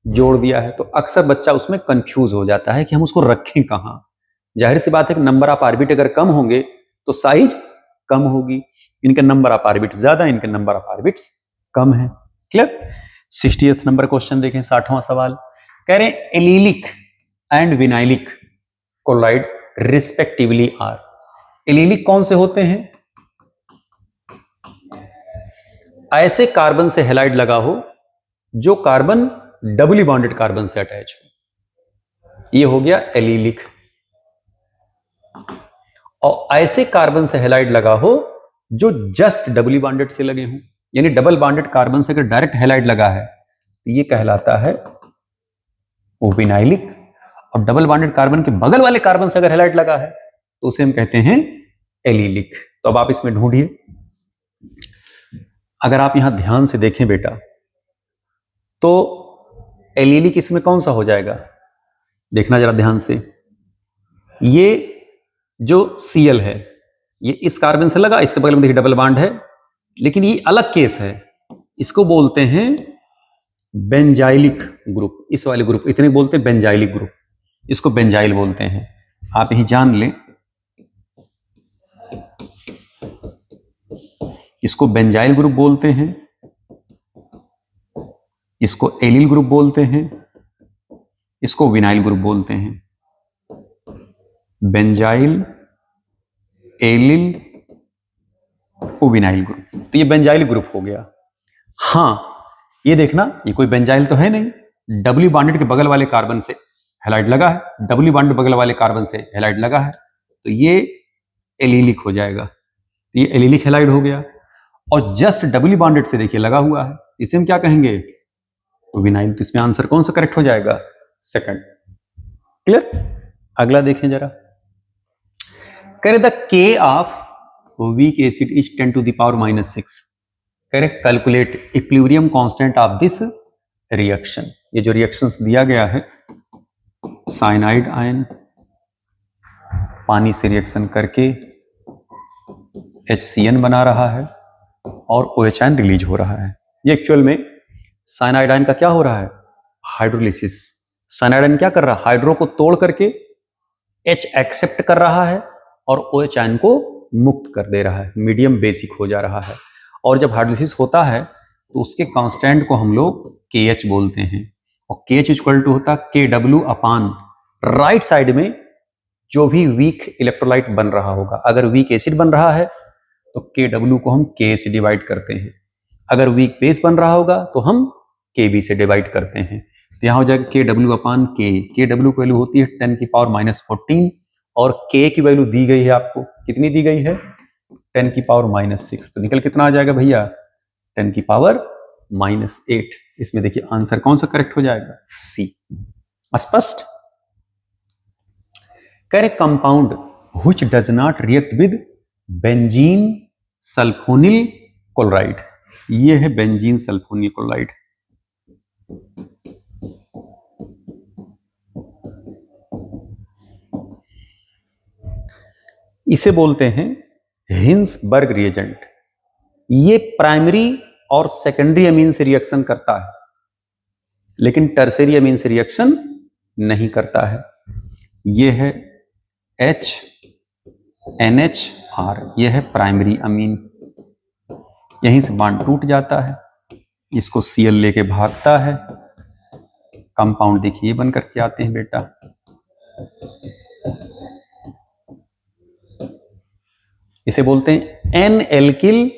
जोड़ दिया है। तो अक्सर बच्चा उसमें कंफ्यूज हो जाता है कि हम उसको रखें कहां। जाहिर सी बात है कि नंबर ऑफ ऑर्बिट अगर कम होंगे तो साइज कम होगी, इनके नंबर ऑफ ऑर्बिट ज्यादा, इनके नंबर ऑफ ऑर्बिट्स कम है, क्लियर। 60th नंबर क्वेश्चन देखें, 60वां सवाल, कह रहे हैं allylic and vinylic chloride respectively are. Allylic कौन से होते हैं, ऐसे कार्बन से हैलाइड लगा हो जो कार्बन डबली बॉन्डेड कार्बन से अटैच हो, ये हो गया एलिलिक। और ऐसे कार्बन से हैलाइड लगा हो जो जस्ट डबली बॉन्डेड से लगे हों, यानी डबल बॉन्डेड कार्बन से अगर डायरेक्ट हैलाइड लगा है तो ये कहलाता है विनाइलिक। और डबल बॉन्डेड कार्बन के बगल वाले कार्बन से अगर हैलाइड लगा है तो उसे हम कहते हैं एलिलिक। तो अब आप इसमें ढूंढिए, अगर आप यहां ध्यान से देखें बेटा तो एलिलिक इसमें कौन सा हो जाएगा, देखना जरा ध्यान से। ये जो Cl है ये इस कार्बन से लगा, इसके बगल में देखिए डबल बॉन्ड है, लेकिन ये अलग केस है, इसको बोलते हैं बेंजाइलिक ग्रुप। इस वाले ग्रुप इतने बोलते हैं बेंजाइलिक ग्रुप, इसको बेंजाइल बोलते हैं। आप यही जान लें, इसको बेंजाइल ग्रुप बोलते हैं, इसको एलिल ग्रुप बोलते हैं, इसको विनाइल ग्रुप बोलते हैं। बेंजाइल, एलिल, विनाइल ग्रुप, तो ये बेंजाइल ग्रुप हो गया। हां ये देखना, ये कोई बेंजाइल तो है नहीं, डब्ल्यू बॉन्डेड के बगल वाले कार्बन से हैलाइड लगा है, डब्ल्यू बॉन्डेड बगल वाले कार्बन से हैलाइड लगा है, तो ये एलिलिक हो जाएगा, तो ये एलिलिक हैलाइड हो गया। और जस्ट डब्ल्यू बॉन्डेड से देखिए लगा हुआ है, इसे हम क्या कहेंगे, विनाइल। तो इसमें आंसर कौन सा करेक्ट हो जाएगा, सेकंड, क्लियर। अगला देखें जरा, कह रहे द के ऑफ वीक एसिड इज 10⁻⁻⁶। कह रहे calculate equilibrium constant of this reaction. ये जो रिएक्शंस दिया गया है, साइनाइड आयन पानी से रिएक्शन करके HCN बना रहा है और OH आयन रिलीज हो रहा है। ये एक्चुअल में साइनाइड आयन का क्या हो रहा है, हाइड्रोलिसिस। साइनाइड आयन क्या कर रहा है, हाइड्रो को तोड़ करके H एक्सेप्ट कर रहा है और OH आयन को मुक्त कर दे रहा है, मीडियम बेसिक हो जा रहा है। और जब हाइड्रोलिसिस होता है तो उसके कांस्टेंट को हम लोग KH बोलते हैं, और KH इक्वल टू होता है KW अपान राइट साइड में जो भी वीक इलेक्ट्रोलाइट बन रहा होगा। अगर वीक एसिड बन रहा है तो KW को हम K से डिवाइड करते हैं, अगर वीक बेस बन रहा होगा तो हम KB से डिवाइड करते हैं। तो यहाँ हो जाएगा KW अपान K। KW की वैल्यू होती है 10⁻⁻14 और K की वैल्यू दी गई है आपको, कितनी दी गई है, 10⁻⁻6। तो निकल कितना आ जाएगा भैया, 10⁻⁻8। इसमें देखिए आंसर कौन सा करेक्ट हो जाएगा, C। स्पष्ट। कह रहे compound which does not react with benzene sulphonyl chloride. ये है बेंजीन सल्फोनिल क्लोराइड। इसे बोलते हैं हिंसबर्ग रिएजेंट। ये प्राइमरी और सेकेंडरी अमीन से रिएक्शन करता है, लेकिन टर्सरी अमीन से रिएक्शन नहीं करता है। ये है HNH+, ये है प्राइमरी अमीन। यहीं से बॉन्ड टूट जाता है, इसको Cl लेके भागता है, कंपाउंड देखिए बन करके आते हैं बेटा। इसे बोलते हैं N-एल्किल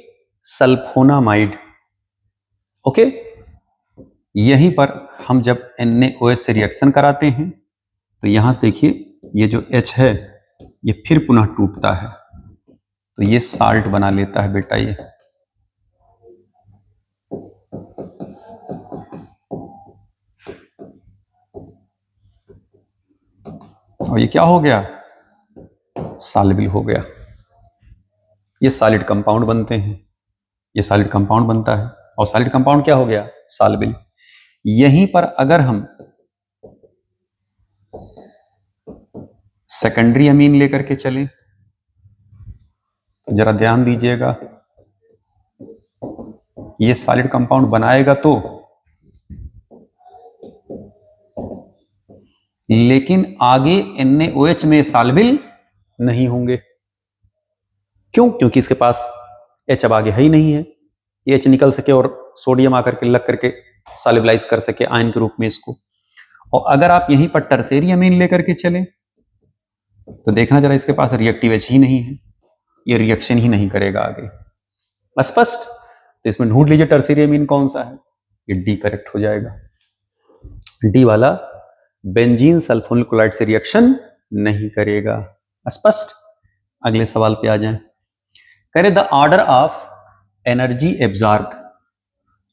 सल्फोनामाइड। ओके, यहीं पर हम जब NaOH से रिएक्शन कराते हैं तो यहां से देखिए ये जो H है ये फिर पुनः टूटता है, तो ये साल्ट बना लेता है बेटा ये। और ये क्या हो गया, सॉल्युबल हो गया। ये सॉलिड कंपाउंड बनते हैं, ये सॉलिड कंपाउंड बनता है, और सॉलिड कंपाउंड क्या हो गया, सॉल्युबल। यहीं पर अगर हम सेकेंडरी अमीन लेकर के चलें तो जरा ध्यान दीजिएगा, ये सॉलिड कंपाउंड बनाएगा तो, लेकिन आगे NaOH में सॉल्युबल नहीं होंगे। क्यों, क्योंकि इसके पास H अब आगे है ही नहीं है, ये H निकल सके और सोडियम आकर के लग करके सॉल्युबलाइज कर सके आयन के रूप में इसको। और अगर आप यहीं पर टर्सरी अमीन लेकर के चले तो देखना जरा, इसके पास रिएक्टिव H ही नहीं है, ये रिएक्शन ही नहीं करेगा आगे। स्पष्ट। तो इसमें ढूंढ लीजिए टर्सरी अमीन कौन सा है, ये D करेक्ट हो जाएगा। D वाला बेंजीन सल्फोनिल क्लोराइड से रिएक्शन नहीं करेगा। स्पष्ट। अगले सवाल पे आ जाएं। करें the order of energy absorbed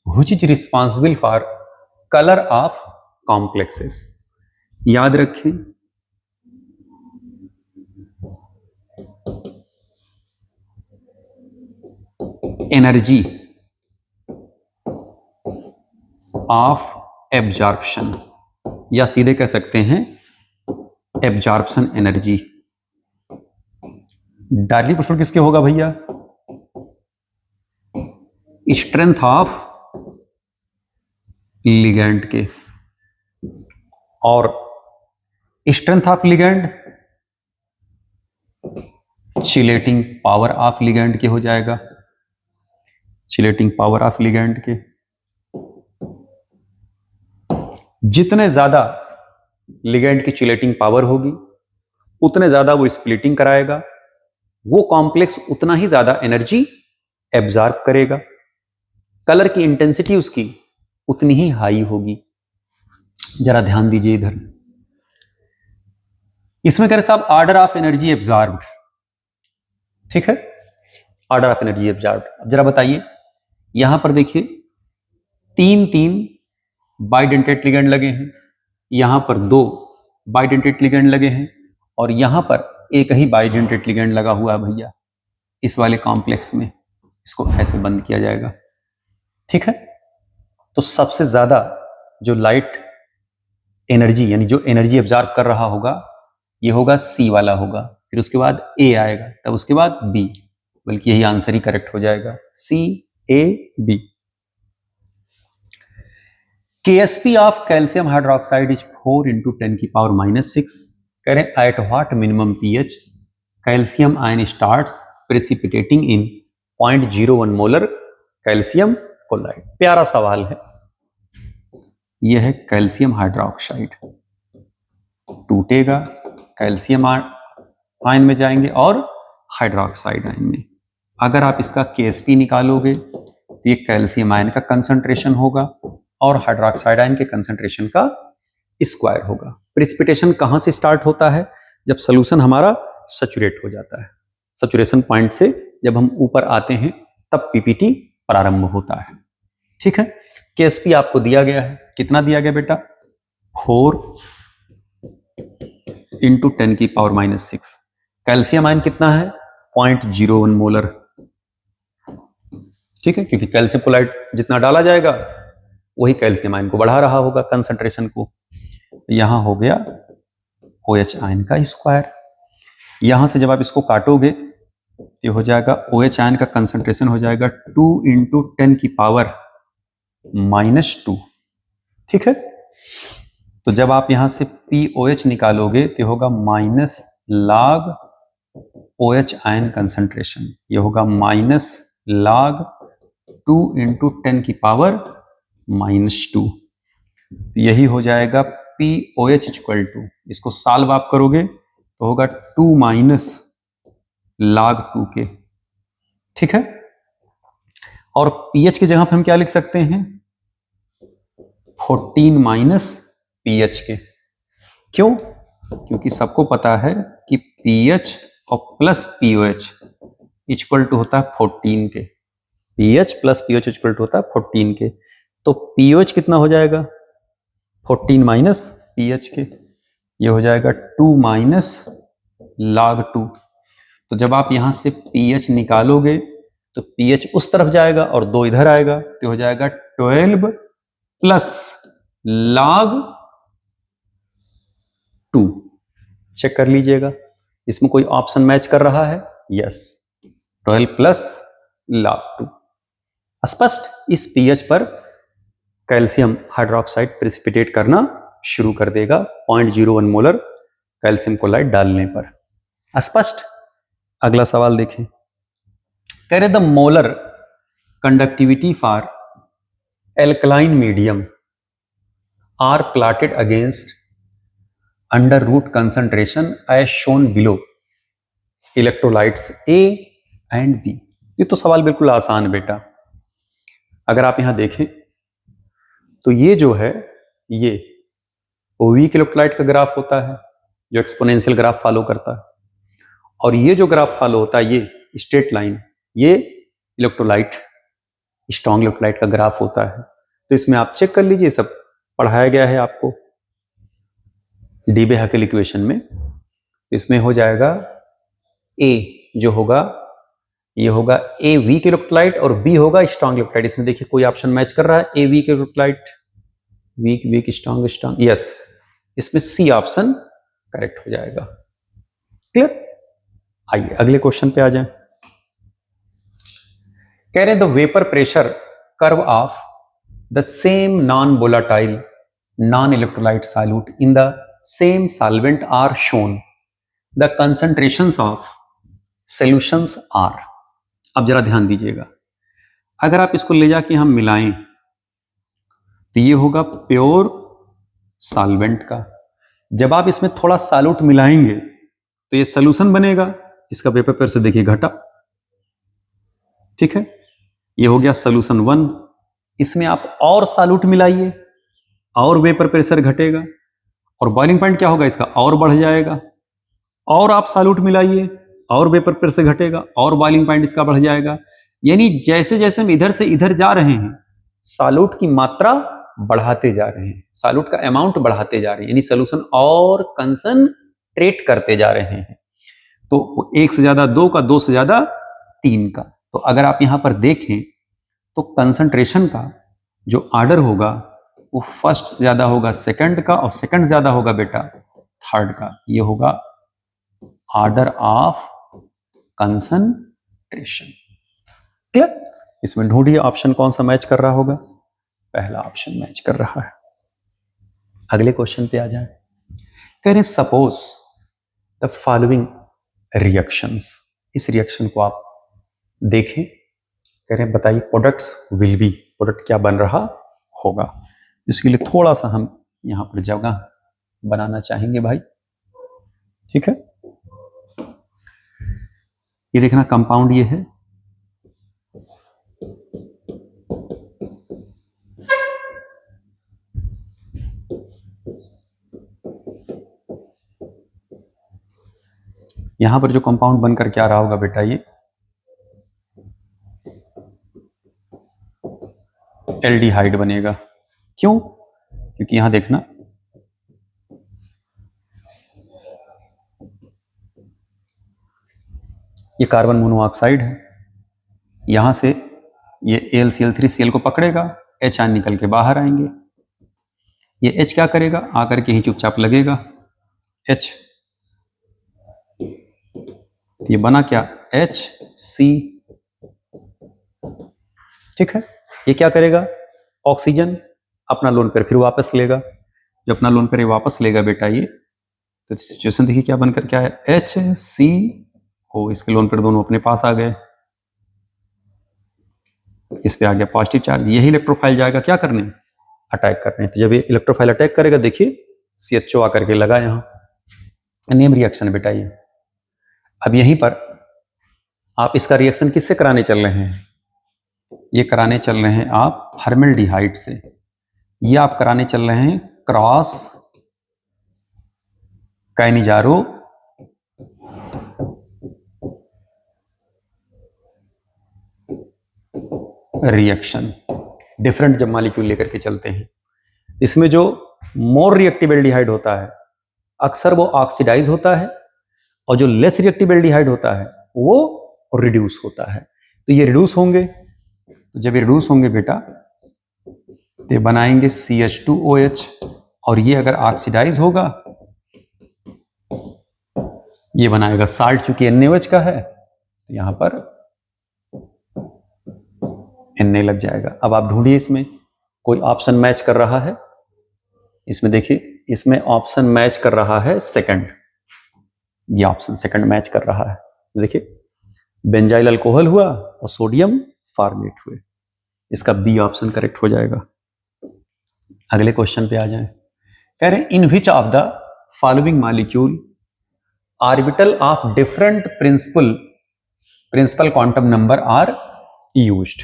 which is responsible for colour of complexes. याद रखें, एनर्जी ऑफ एब्जॉर्प्शन, या सीधे कह सकते हैं एब्जॉर्प्शन एनर्जी। डायरेक्टली प्रश्न किसके होगा भैया, स्ट्रेंथ ऑफ लिगैंड के, और strength of ligand chelating power of ligand के हो जाएगा, चिलेटिंग पावर ऑफ लिगैंड के। जितने ज्यादा लिगैंड की चिलेटिंग पावर होगी उतने ज्यादा वो स्प्लिटिंग कराएगा, वो कॉम्प्लेक्स उतना ही ज्यादा एनर्जी एब्जॉर्ब करेगा, कलर की इंटेंसिटी उसकी उतनी ही हाई होगी। जरा ध्यान दीजिए इधर, इसमें कह रहे साहब ऑर्डर ऑफ एनर्जी एब्जॉर्ब्ड, ठीक है, ऑर्डर ऑफ एनर्जी एब्जॉर्ब्ड। अब जरा बताइए, यहां पर देखिए 3 बाइडेंटेट लिगैंड लगे हैं, यहां पर 2 बाइडेंटेट लिगैंड लगे हैं, और यहां पर एक ही बाइडेंटेट लिगैंड लगा हुआ है भैया इस वाले कॉम्प्लेक्स में। इसको ऐसे बंद किया जाएगा, ठीक है, तो सबसे ज्यादा जो लाइट एनर्जी यानी जो एनर्जी एब्जॉर्ब कर रहा होगा ये होगा सी वाला होगा, फिर उसके बाद ए आएगा, तब उसके बाद बी, बल्कि यही आंसर ही करेक्ट हो जाएगा, C A B. KSP of calcium hydroxide is 4 × 10⁻⁻⁶। कह रहे हैं at what minimum pH calcium ion starts precipitating in 0.01 molar calcium chloride. प्यारा सवाल है, यह है कैल्शियम हाइड्रोक्साइड, टूटेगा, कैल्शियम आयन में जाएंगे और हाइड्रोक्साइड आयन में। अगर आप इसका KSP निकालोगे तो ये कैल्शियम आयन का कंसंट्रेशन होगा और हाइड्रोक्साइड आयन के कंसंट्रेशन का स्क्वायर होगा। प्रेसिपिटेशन कहां से स्टार्ट होता है? जब सोल्यूशन हमारा सैचुरेट हो जाता है, सैचुरेशन पॉइंट से जब हम ऊपर आते हैं तब पीपीटी प्रारंभ होता है। ठीक है, KSP आपको दिया गया है, कितना दिया गया बेटा? 4 × 10⁻⁻⁶। कैल्शियम आयन कितना है? 0.01 मोलर। ठीक है, क्योंकि कैल्शियम क्लोराइड जितना डाला जाएगा वही कैल्शियम आयन को बढ़ा रहा होगा कंसंट्रेशन को। यहां हो गया OH आयन का स्क्वायर। यहां से जब आप इसको काटोगे तो हो जाएगा OH आयन का कंसंट्रेशन हो जाएगा 2 × 10⁻²। ठीक है, तो जब आप यहां से POH निकालोगे तो होगा -log OH आयन कंसंट्रेशन, ये होगा -log 2 × 10⁻²। यही हो जाएगा POH इक्वल टू, इसको सॉल्व आप करोगे तो होगा 2 - log 2 के। ठीक है, और pH की जगह पे हम क्या लिख सकते हैं? 14 - pH के। क्यों? क्योंकि सबको पता है कि pH और प्लस POH इक्वल टू होता है 14 के। pH plus POH equal to होता है 14 के, तो POH कितना हो जाएगा? 14 - pH के, ये हो जाएगा 2 - log 2। तो जब आप यहां से pH निकालोगे तो pH उस तरफ जाएगा और 2 इधर आएगा, तो हो जाएगा 12 + log 2। चेक कर लीजिएगा, इसमें कोई ऑप्शन मैच कर रहा है? Yes, 12 + log 2। स्पष्ट, इस pH पर कैल्शियम हाइड्रोक्साइड प्रेसिपिटेट करना शुरू कर देगा 0.01 मोलर कैल्शियम क्लोराइड डालने पर। स्पष्ट। अगला सवाल देखें, कह रहे the molar conductivity for alkaline medium are plotted against under root concentration as shown below electrolytes A and B। ये तो सवाल बिल्कुल आसान है बेटा। अगर आप यहां देखें तो ये जो है ये वीक इलेक्ट्रोलाइट का ग्राफ होता है जो एक्सपोनेंशियल ग्राफ फॉलो करता है, और ये जो ग्राफ फॉलो होता है ये स्ट्रेट लाइन, ये इलेक्ट्रोलाइट स्ट्रॉन्ग इलेक्ट्रोलाइट का ग्राफ होता है। तो इसमें आप चेक कर लीजिए, सब पढ़ाया गया है आपको डीबे-हकेल इक्वेशन में। इसमें हो जाएगा A जो होगा ये होगा A वीक इलेक्ट्रोलाइट और B होगा स्ट्रॉन्ग इलेक्ट्रोलाइट। इसमें देखिए कोई ऑप्शन मैच कर रहा है? A weak electrolyte, weak weak strong strong, yes, इसमें C ऑप्शन करेक्ट हो जाएगा। क्लियर? आइए अगले क्वेश्चन पे आ जाएं। कह रहे the vapour pressure curve of the same non volatile non electrolyte solute in the same solvent are shown, the concentrations of solutions are. अब जरा ध्यान दीजिएगा, अगर आप इसको ले जाके हम मिलाएं तो ये होगा प्योर सॉल्वेंट का। जब आप इसमें थोड़ा सॉल्यूट मिलाएंगे तो ये सॉल्यूशन बनेगा। इसका वेपर प्रेशर देखिए घटा, ठीक है, ये हो गया सॉल्यूशन 1। इसमें आप और सॉल्यूट मिलाइए और वेपर प्रेशर घटेगा, और बॉइलिंग पॉइंट क्या होगा इसका? और बढ़ जाएगा। और आप सॉल्यूट मिलाइए और वेपर प्रेशर घटेगा और बॉइलिंग पॉइंट इसका बढ़ जाएगा। यानी जैसे जैसे हम इधर से इधर जा रहे हैं सॉल्यूट की मात्रा बढ़ाते जा रहे हैं, सॉल्यूट का अमाउंट बढ़ाते जा रहे हैं, यानी सॉल्यूशन और कंसंट्रेट करते जा रहे हैं। तो 1 से ज्यादा 2 का, 2 से ज्यादा 3 का। तो अगर आप यहां पर देखें तो कंसंट्रेशन का जो ऑर्डर होगा वो फर्स्ट से ज्यादा होगा सेकंड का, और सेकंड ज्यादा होगा बेटा थर्ड का। ये होगा ऑर्डर ऑफ कंसंट्रेशन। क्लियर? इसमें ढूंढिए ऑप्शन कौन सा मैच कर रहा होगा। पहला ऑप्शन मैच कर रहा है। अगले क्वेश्चन पे आ जाए। कह रहे सपोज द फॉलोइंग रिएक्शंस, इस रिएक्शन को आप देखें। कह रहे बताइए प्रोडक्ट्स विल बी, प्रोडक्ट क्या बन रहा होगा। इसके लिए थोड़ा सा हम यहां पर जगह बनाना चाहेंगे भाई, ठीक है। ये देखना कंपाउंड ये है, यहां पर जो कंपाउंड बनकर क्या रहा होगा बेटा, ये एल्डिहाइड बनेगा। क्यों? क्योंकि यहां देखना ये कार्बन मोनोऑक्साइड है, यहां से ये AlCl3Cl को पकड़ेगा, H आयन निकल के बाहर आएंगे। ये H क्या करेगा, आकर के ही चुपचाप लगेगा H, ये बना क्या HC, ठीक है। ये क्या करेगा, ऑक्सीजन अपना लोन पेयर फिर वापस लेगा। जब अपना लोन पेयर वापस लेगा बेटा ये, तो सिचुएशन देखिए क्या बनकर क्या है, HCO, इसके लोन पेयर दोनों अपने पास आ गए। इस पे आ गया पॉजिटिव चार्ज। यही इलेक्ट्रोफाइल जाएगा क्या करने, अटैक करने। तो जब ये इलेक्ट्रोफाइल अटैक करेगा देखिए CHO आकर के लगा यहां। नेम रिएक्शन बेटा ये। अब यहीं पर आप इसका रिएक्शन किससे कराने चल रहे हैं, ये कराने चल रहे हैं आप फॉर्मल्डिहाइड से। ये आप कराने चल रहे हैं क्रॉस काइनेजारो रिएक्शन। डिफरेंट जब मॉलिक्यूल लेकर के चलते हैं, इसमें जो मोर रिएक्टिव एल्डिहाइड होता है अक्सर वो ऑक्सीडाइज होता है, और जो लेस रिएक्टिव एल्डिहाइड होता है वो रिड्यूस होता है। तो ये रिड्यूस होंगे, तो जब ये रिड्यूस होंगे बेटा तो बनाएंगे CH2OH, और ये अगर ऑक्सीडाइज होगा ये बनाएगा साल्ट, चूंकि NaOH का है तो यहां पर Na लग जाएगा। अब आप ढूंढिए इसमें कोई ऑप्शन मैच कर रहा है। इसमें देखिए, इसमें ऑप्शन मैच कर रहा है सेकंड, ये ऑप्शन सेकंड मैच कर रहा है। देखिए बेंजाइल अल्कोहल हुआ और सोडियम फॉर्मेट हुए, इसका बी ऑप्शन करेक्ट हो जाएगा। अगले क्वेश्चन पे आ जाएं। कह रहे हैं in which of the following molecule orbital of different principal quantum number are used.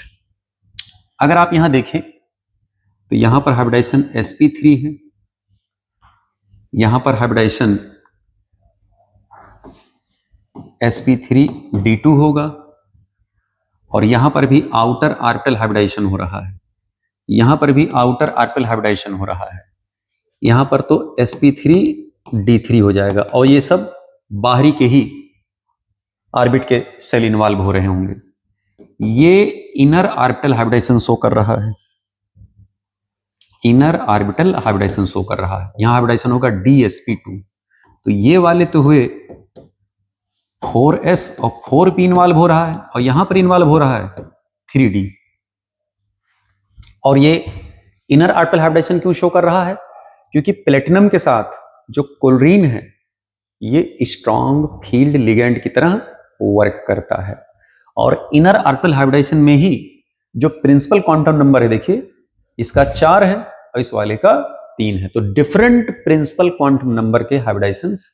अगर आप यहां देखें तो यहां पर हाइब्रिडाइजेशन sp3 है, यहां पर हाइब्रिडाइजेशन sp3d2 होगा, और यहां पर भी आउटर ऑर्बिटल हाइब्रिडाइजेशन हो रहा है, यहां पर भी आउटर ऑर्बिटल हाइब्रिडाइजेशन हो रहा है। यहां पर तो sp3d3 हो जाएगा, और ये सब बाहरी के ही ऑर्बिट के सेल इन्वॉल्व हो रहे होंगे। ये इनर ऑर्बिटल हाइब्रिडाइजेशन शो कर रहा है, इनर ऑर्बिटल हाइब्रिडाइजेशन शो कर रहा है। यहां हाइब्रिडाइजेशन होगा dsp2, तो ये वाले तो हुए 4s और 4p इन्वॉल्व हो रहा है, और यहां पर इन्वॉल्व हो रहा है 3d। और ये इनर ऑर्बिटल हाइब्रिडाइजेशन क्यों शो कर रहा है, क्योंकि प्लेटिनम के साथ जो क्लोरीन है ये स्ट्रॉन्ग फील्ड लिगेंड की तरह वर्क करता है, और इनर ऑर्बिटल हाइब्रिडाइजेशन में ही जो प्रिंसिपल क्वांटम नंबर है देखिए इसका 4 है और इस वाले का 3 है। तो डिफरेंट प्रिंसिपल क्वांटम नंबर के हाइब्रिडाइजेशंस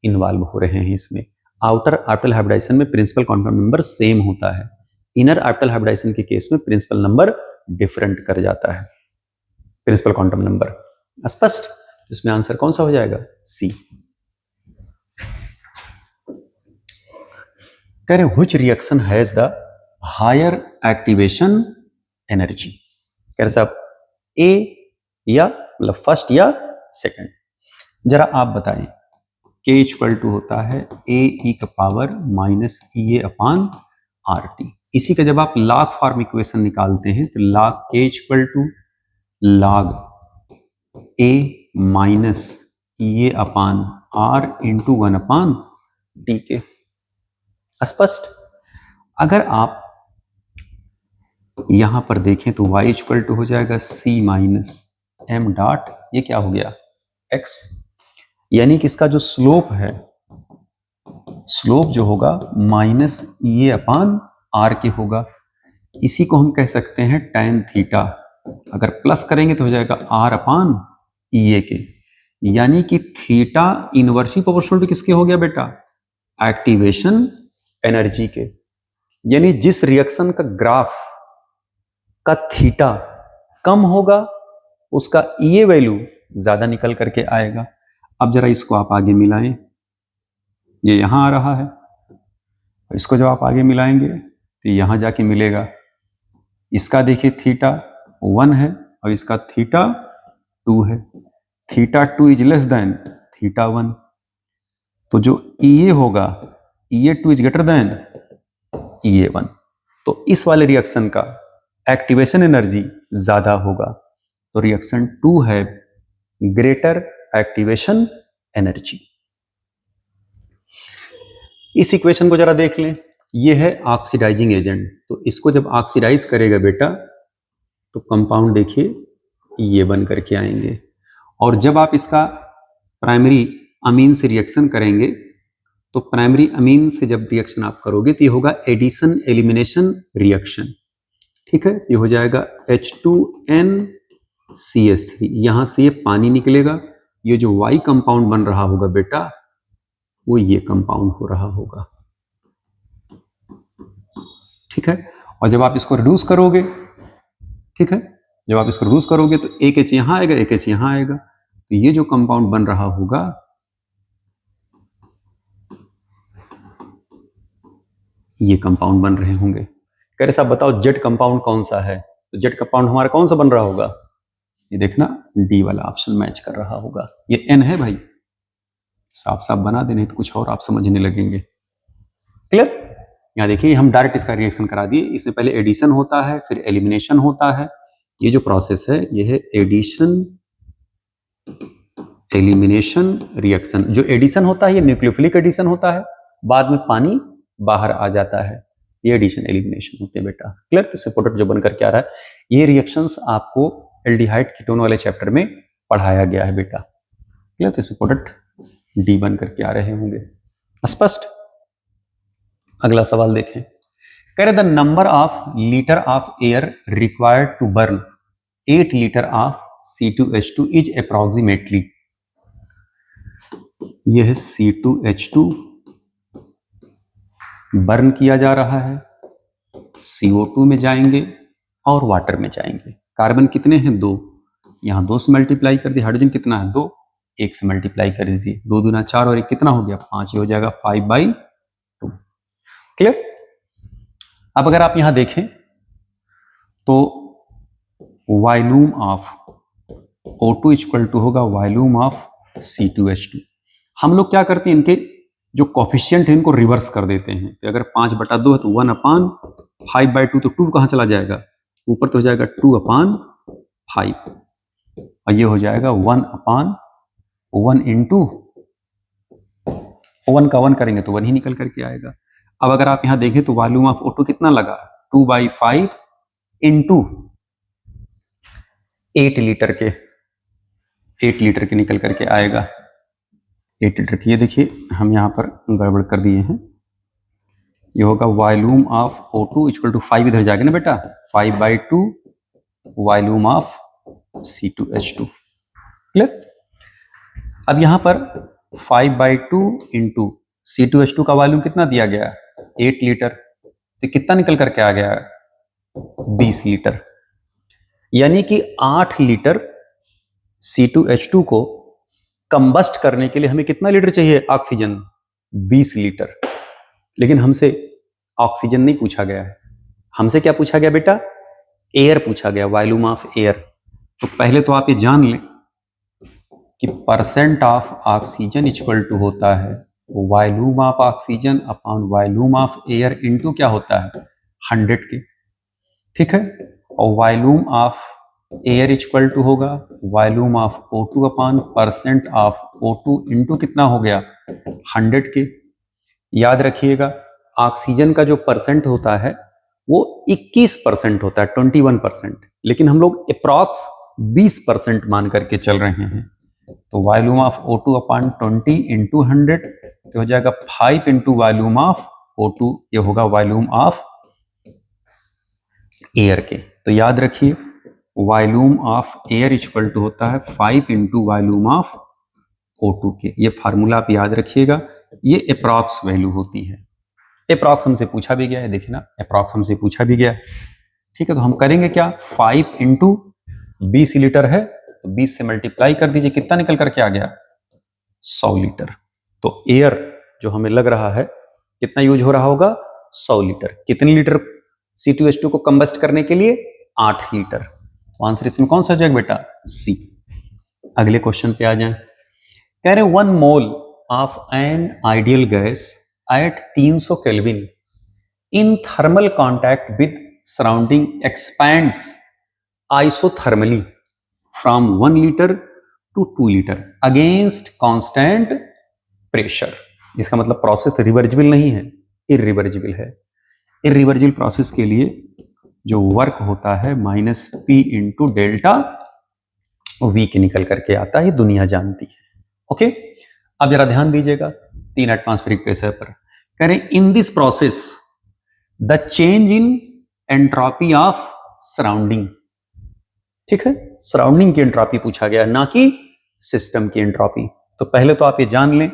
इन्वॉल्व हो रहे हैं इसमें। आउटर ऑर्बिटल हाइब्रिडाइजेशन में प्रिंसिपल क्वांटम नंबर सेम होता है, इनर ऑर्बिटल हाइब्रिडाइजेशन के केस में प्रिंसिपल नंबर डिफरेंट कर जाता है, प्रिंसिपल क्वांटम नंबर। स्पष्ट? इसमें आंसर कौन सा हो जाएगा, सी। कह रहे which reaction has the higher activation energy. कह रहे साहब ए या मतलब फर्स्ट या सेकंड। जरा आप बताएं, K इक्वल टू होता है AE का power minus EA upon RT। इसी का जब आप log फॉर्म इक्वेशन निकालते हैं तो log k equal to log a minus E upon R into 1 upon T के। स्पष्ट। अगर आप यहां पर देखें तो y इक्वल टू हो जाएगा c माइनस एम डॉट, ये क्या हो गया x, यानी कि इसका जो स्लोप है, स्लोप जो होगा माइनस ए अपान आर के होगा। इसी को हम कह सकते हैं tan थीटा। अगर प्लस करेंगे तो हो जाएगा आर अपान ए के, यानी कि थीटा इनवर्सली प्रोपोर्शनल टू किसके हो गया बेटा, एक्टिवेशन एनर्जी के। यानी जिस रिएक्शन का ग्राफ का थीटा कम होगा उसका ये वैल्यू ज्यादा निकल करके आएगा। अब जरा इसको आप आगे मिलाएं, ये यहां आ रहा है, इसको जब आप आगे मिलाएंगे तो यहां जाके मिलेगा। इसका देखिए थीटा 1 है और इसका थीटा 2 है। Theta 2 is less than theta 1, तो जो ये होगा E2 is greater then E1, तो इस वाले रिएक्शन का एक्टिवेशन एनर्जी ज्यादा होगा। तो रिएक्शन 2 है ग्रेटर एक्टिवेशन एनर्जी। इस इक्वेशन को जरा देख लें, ये है ऑक्सीडाइजिंग एजेंट। तो इसको जब ऑक्सीडाइज करेगा बेटा तो कंपाउंड देखिए ये बन करके आएंगे। और जब आप इसका प्राइमरी अमीन से रिएक्शन करेंगे तो प्राइमरी अमीन से जब रिएक्शन आप करोगे तो ये होगा एडिशन एलिमिनेशन रिएक्शन। ठीक है, ये हो जाएगा H2NCH3, यहां से ये पानी निकलेगा। ये जो Y कंपाउंड बन रहा होगा बेटा वो ये कंपाउंड हो रहा होगा। ठीक है, और जब आप इसको रिड्यूस करोगे, ठीक है, जब आप इसको रिड्यूस करोगे तो एक H यहां आएगा, एक H यहां आएगा, तो ये जो कंपाउंड बन रहा होगा ये कंपाउंड बन रहे होंगे। कह रहे साहब बताओ जेड कंपाउंड कौन सा है, तो जेड कंपाउंड हमारा कौन सा बन रहा होगा, ये देखना डी वाला ऑप्शन मैच कर रहा होगा। ये एन है भाई, साफ साफ बना देने तो कुछ और आप समझने लगेंगे। क्लियर। यहाँ देखिए हम डायरेक्ट इसका रिएक्शन करा दिए। इसमें पहले एडिशन होता है फिर एलिमिनेशन होता है। ये जो प्रोसेस है ये है एडिशन एलिमिनेशन रिएक्शन। जो एडिशन होता है ये न्यूक्लियोफिलिक एडिशन होता है, बाद में पानी बाहर आ जाता है, ये एडिशन एलिमिनेशन होते हैं बेटा। क्लियर। तो इससे प्रोडक्ट जो बन करके आ रहा है, ये रिएक्शंस आपको एल्डिहाइड कीटोन वाले चैप्टर में पढ़ाया गया है बेटा। क्लियर। तो इसमें प्रोडक्ट डी बन करके आ रहे होंगे। स्पष्ट। अगला सवाल देखें। कह रहे the number of litre of air required to burn 8 litre of C2H2 is approximately. यह है C2H2 बर्न किया जा रहा है, CO2 में जाएंगे और वाटर में जाएंगे। कार्बन कितने हैं 2, यहां 2 से मल्टीप्लाई कर दिए। हाइड्रोजन कितना है 2, 1 से मल्टीप्लाई कर दीजिए, 2 दूना 4 और 1 कितना हो गया 5, ये हो जाएगा 5/2। क्लियर। अब अगर आप यहां देखें तो volume of O2 equal to होगा वॉल्यूम ऑफ C2H2। हम लोग क्या करते हैं, इनके जो कोफिशिएंट है इनको रिवर्स कर देते हैं। तो अगर 5/2 है तो 1/5/2, तो 2 कहां चला जाएगा ऊपर, तो हो जाएगा 2/5 और ये हो जाएगा 1/1 इंटू 1 का 1 करेंगे तो 1 ही निकल करके आएगा। अब अगर आप यहां देखें तो वॉल्यूम ऑफ O2 कितना लगा 2/5 इंटू 8 लीटर के, 8 लीटर के निकल करके आएगा 8 लीटर की। ये देखिए हम यहां पर गड़बड़ कर दिए हैं, ये होगा volume of O2 equal to 5 इधर जाएगा ना बेटा, 5/2 वॉल्यूम ऑफ C2H2। क्लियर। अब यहां पर 5/2 इंटू C2H2 का वॉल्यूम कितना दिया गया 8 लीटर, तो कितना निकल करके आ गया 20 लीटर। यानी कि 8 लीटर C2H2 को कंबस्ट करने के लिए हमें कितना लीटर चाहिए ऑक्सीजन 20 लीटर। लेकिन हमसे ऑक्सीजन नहीं पूछा गया है, हमसे क्या पूछा गया बेटा एयर पूछा गया, वॉल्यूम ऑफ एयर। तो पहले तो आप ये जान लें कि percent of oxygen equal to होता है volume of oxygen upon volume of air into क्या होता है 100 के, ठीक है। और volume of air equal to होगा volume of O2 upon percent of O2 into कितना हो गया 100 के। याद रखिएगा ऑक्सीजन का जो परसेंट होता है वो 21% होता है, 21%, लेकिन हम लोग अप्रॉक्स 20% मान करके चल रहे हैं। तो volume of O2 upon 20 into 100 तो हो जाएगा 5 इंटू वॉल्यूम ऑफ O2, ये होगा वॉल्यूम ऑफ एयर के। तो याद रखिए volume of air equal to होता है 5 इंटू वॉल्यूम ऑफ O2 के। ये फार्मूला आप याद रखिएगा, ये अप्रॉक्स वैल्यू होती है। अप्रॉक्स हमसे पूछा भी गया है, देखिए ना, अप्रॉक्स हमसे पूछा भी गया है, ठीक है। तो हम करेंगे क्या, 5 इंटू 20 लीटर है तो 20 से मल्टीप्लाई कर दीजिए, कितना निकल करके आ गया 100 लीटर। तो एयर जो हमें लग रहा है कितना यूज हो रहा होगा 100 लीटर। कितने लीटर C2H2 को कंबस्ट करने के लिए 8 लीटर। तो आंसर इसमें कौन सा हो जाएगा बेटा, सी। अगले क्वेश्चन पे आ जाएं। कह रहे 1 mole of an ideal gas at 300 kelvin in thermal contact with surrounding expands isothermally from 1 litre to 2 litre against constant pressure. इसका मतलब प्रोसेस रिवर्जिबल नहीं है, इरिवर्जिबल है। इरिवर्जिबल प्रोसेस के लिए जो वर्क होता है -P इंटू डेल्टा V के निकल करके आता है, दुनिया जानती है। ओके, अब जरा ध्यान दीजिएगा 3 एटमॉस्फेरिक प्रेशर पर। कह रहे in this process the change in entropy of surrounding, ठीक है, सराउंडिंग की एंट्रोपी पूछा गया, ना कि सिस्टम की एंट्रोपी। तो पहले तो आप ये जान लें,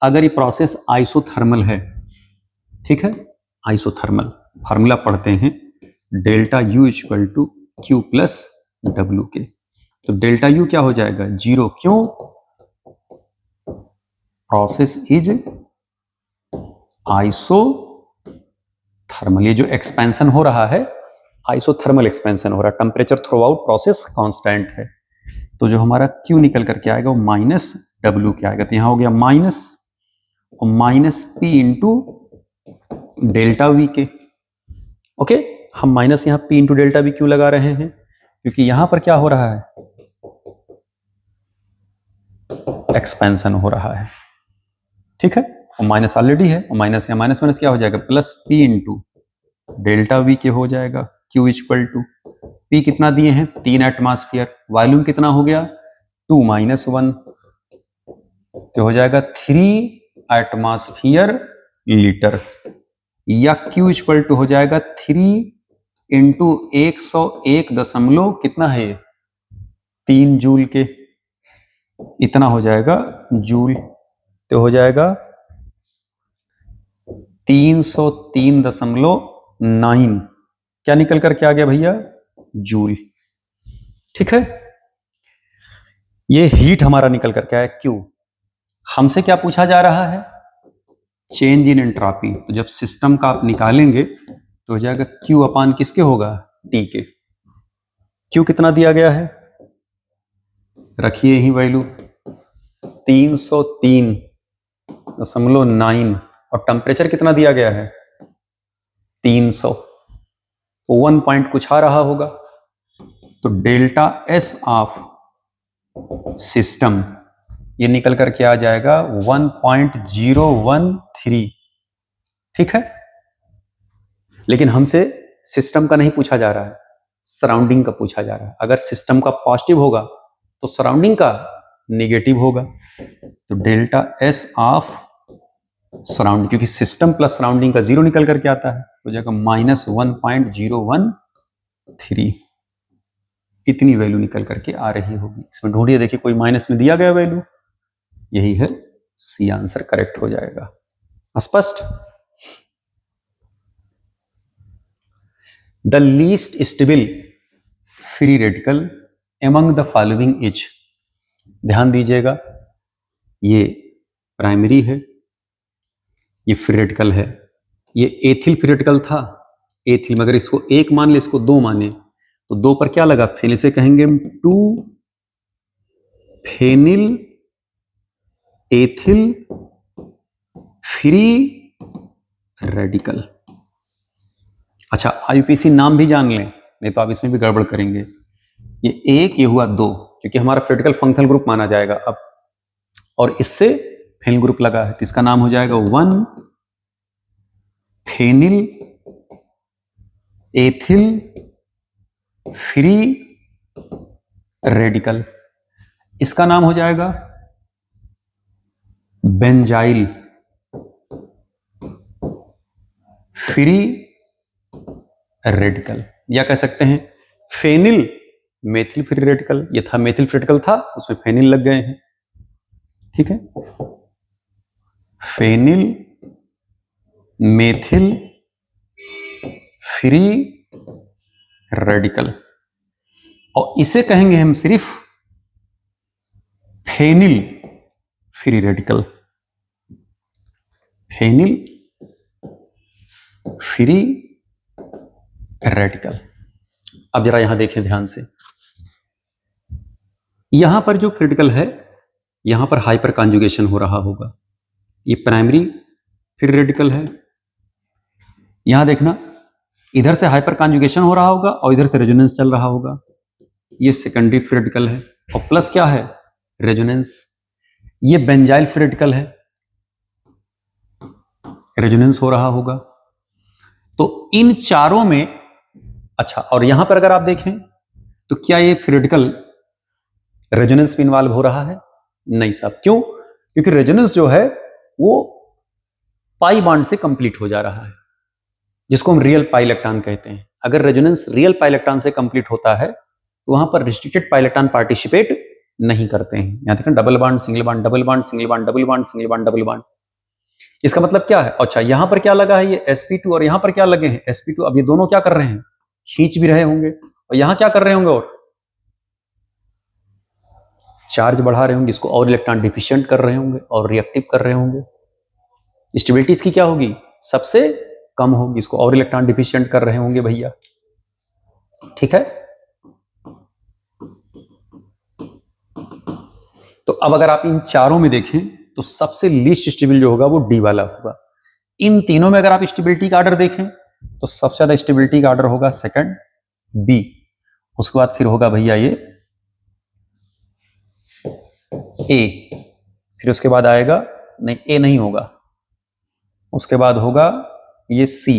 अगर ये प्रोसेस आइसोथर्मल है, ठीक है, आइसोथर्मल फार्मूला पढ़ते हैं delta U equal to Q plus W के। तो डेल्टा U क्या हो जाएगा 0, क्यों, प्रोसेस इज आइसोथर्मल। ये जो एक्सपेंशन हो रहा है आइसोथर्मल एक्सपेंशन हो रहा है, temperature through out process constant है। तो जो हमारा Q निकल करके आएगा वो -W के आएगा। तो यहां हो गया माइनस और -P इंटू डेल्टा V के। ओके, हम माइनस यहां P इंटू डेल्टा V क्यों लगा रहे हैं, क्योंकि यहां पर क्या हो रहा है, एक्सपेंशन हो रहा है, ठीक है। और माइनस ऑलरेडी है, और माइनस या माइनस माइनस क्या हो जाएगा plus P into delta V के हो जाएगा। Q इक्वल टू P कितना दिए हैं 3 एटमॉस्फेयर, वॉल्यूम कितना हो गया 2 - 1 तो हो जाएगा 3 एटमॉस्फेयर लीटर, या Q इक्वल टू हो जाएगा 3 इंटू 101 दशमलव कितना है 3 जूल के, इतना हो जाएगा जूल। तो हो जाएगा 303.9 क्या निकल करके आ गया भैया जूल, ठीक है। ये हीट हमारा निकल करके आया Q। हमसे क्या पूछा जा रहा है, चेंज इन एंट्रोपी। तो जब सिस्टम का आप निकालेंगे तो हो जाएगा Q अपान किसके होगा T के। Q कितना दिया गया है, रखिए ही वैल्यू 303.9 और टेम्परेचर कितना दिया गया है 300, तो 1 पॉइंट कुछ आ रहा होगा। तो डेल्टा S ऑफ सिस्टम ये निकल करके आ जाएगा 1.013, ठीक है। लेकिन हमसे सिस्टम का नहीं पूछा जा रहा है, सराउंडिंग का पूछा जा रहा है। अगर सिस्टम का पॉजिटिव होगा तो सराउंडिंग का नेगेटिव होगा। तो डेल्टा S ऑफ सराउंडिंग, क्योंकि सिस्टम प्लस सराउंडिंग का 0 निकल करके आता है, हो जाएगा -1.013। इतनी वैल्यू निकल करके आ रही होगी। इसमें ढूंढिए, देखिए कोई माइनस में दिया गया वैल्यू, यही है सी, आंसर करेक्ट हो जाएगा। स्पष्ट। The least stable free radical among the following is, ध्यान दीजिएगा, ये प्राइमरी है, ये फ्री रेडिकल है। ये एथिल फ्री रेडिकल था, एथिल, मगर इसको 1 मान ले, इसको 2 माने तो 2 पर क्या लगा, फिर इसे कहेंगे हम 2 फेनिल एथिल फ्री रेडिकल। अच्छा, आईयूपीएसी नाम भी जान लें, नहीं तो आप इसमें भी गड़बड़ करेंगे। ये एक, ये हुआ दो, क्योंकि हमारा क्रिटिकल फंक्शनल ग्रुप माना जाएगा अब, और इससे फेनिल ग्रुप लगा है, तो इसका नाम हो जाएगा 1 फेनिल एथिल फ्री रेडिकल। इसका नाम हो जाएगा बेंजाइल फ्री रेडिकल, या कह सकते हैं फेनिल मेथिल फ्री रेडिकल। ये था मेथिल फ्री रेडिकल था, उसमें फेनिल लग गए हैं, ठीक है। फेनिल मेथिल फ्री रेडिकल, और इसे कहेंगे हम सिर्फ phenyl free radical, phenyl free radical. अब जरा यहां देखें ध्यान से, यहां पर जो क्रिटिकल है, यहां पर हाइपर कॉन्जुगेशन हो रहा होगा, ये प्राइमरी फ्री रेडिकल है। यहां देखना, इधर से हाइपर कॉन्जुगेशन हो रहा होगा और इधर से रेजोनेंस चल रहा होगा, ये सेकेंडरी फ्री रेडिकल है, और प्लस क्या है, रेजोनेंस। ये बेंजाइल फ्री रेडिकल है, रेजोनेंस हो रहा होगा। तो इन चारों में, अच्छा, और यहां पर अगर आप देखें तो क्या ये फ्री रेडिकल रेजोनेंस में इन्वॉल्व हो रहा है? नहीं साहब, क्यों? क्योंकि रेजोनेंस जो है वो पाई बॉन्ड से कंप्लीट हो जा रहा है, जिसको हम रियल पाई इलेक्ट्रॉन कहते हैं। अगर रेजोनेंस रियल पाई इलेक्ट्रॉन से कंप्लीट होता है तो वहां पर रिस्ट्रिक्टेड पाई इलेक्ट्रॉन पार्टिसिपेट नहीं करते हैं। यहां देखें, double bond single bond, double bond single bond, double bond single bond, double bond. इसका मतलब क्या है? अच्छा, यहां पर क्या लगा है, ये sp2, और यहां पर क्या लगे हैं, sp2। अब ये दोनों क्या कर रहे हैं, खींच भी रहे होंगे, और यहां क्या कर रहे होंगे, और चार्ज बढ़ा रहे होंगे, इसको और इलेक्ट्रॉन डिफिशिएंट कर रहे होंगे और रिएक्टिव कर रहे होंगे। स्टेबिलिटी इसकी क्या होगी, सबसे कम होगी, इसको और इलेक्ट्रॉन डिफिशिएंट कर रहे होंगे भैया, ठीक है। तो अब अगर आप इन चारों में देखें तो सबसे लीस्ट स्टेबल जो होगा वो डी वाला होगा। इन तीनों में अगर आप स्टेबिलिटी का ऑर्डर देखें तो सबसे ज्यादा स्टेबिलिटी का ऑर्डर होगा सेकंड, बी। उसके बाद फिर होगा भैया ये ए, फिर उसके बाद आएगा, नहीं ए नहीं होगा, उसके बाद होगा ये सी,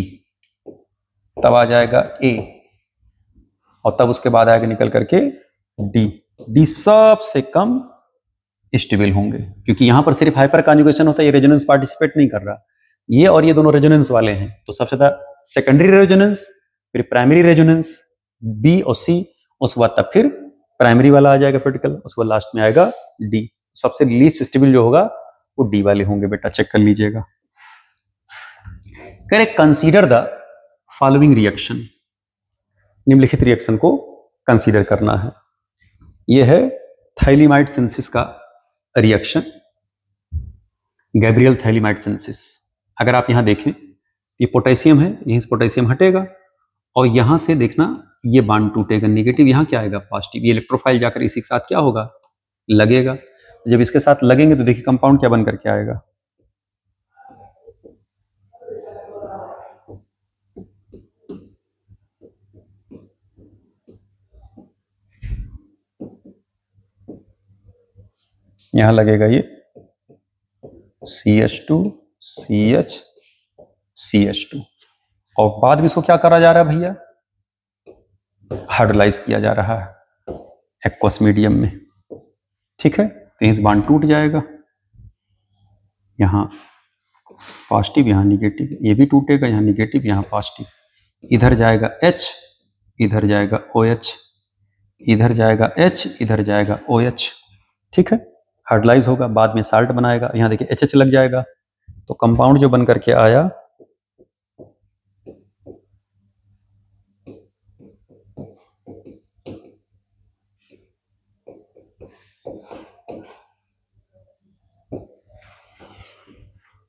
तब आ जाएगा ए, और तब उसके बाद आएगा निकल करके डी। डी सबसे कम स्टेबल होंगे, क्योंकि यहां पर सिर्फ हाइपर कॉन्जुगेशन होता है, ये रेजोनेंस पार्टिसिपेट नहीं कर रहा। ये और ये दोनों रेजोनेंस वाले हैं, तो सबसे ज्यादा सेकेंडरी रेजोनेंस, फिर प्राइमरी रेजोनेंस, बी और सी, उसके बाद तब फिर प्राइमरी वाला आ जाएगा क्रिटिकल, उसके बाद लास्ट में आएगा डी। सबसे लीस्ट स्टेबल जो होगा वो डी वाले होंगे, बेटा चेक कर लीजिएगा। कह रहे कंसीडर द फॉलोइंग रिएक्शन, निम्नलिखित रिएक्शन को कंसीडर करना है। यह है थाइलिमाइड सिंथेसिस का रिएक्शन, गैब्रियल थाइलिमाइड सिंथेसिस। अगर आप यहां देखें, ये पोटेशियम है, यहीं से पोटेशियम हटेगा, और यहां से देखना ये बॉन्ड टूटेगा, नेगेटिव, यहां क्या आएगा, पॉजिटिव। ये इलेक्ट्रोफाइल जाकर इसी के साथ क्या होगा, लगेगा। जब इसके साथ लगेंगे तो देखिए कंपाउंड क्या बन करके आएगा, यहां लगेगा ये CH2 CH CH2, और बाद में इसको क्या करा जा रहा है भैया, हाइड्रोलाइज किया जा रहा है एक्वस मीडियम में, ठीक है। तो इस बॉन्ड टूट जाएगा, यहाँ पॉजिटिव यहाँ निगेटिव, ये भी टूटेगा, यहाँ निगेटिव यहाँ पॉजिटिव, इधर जाएगा H, इधर जाएगा OH, इधर जाएगा H, इधर जाएगा OH, ठीक है। हाइड्रोलाइज होगा, बाद में साल्ट बनाएगा, यहाँ देखिए HH लग जाएगा, तो कंपाउंड जो बन करके आया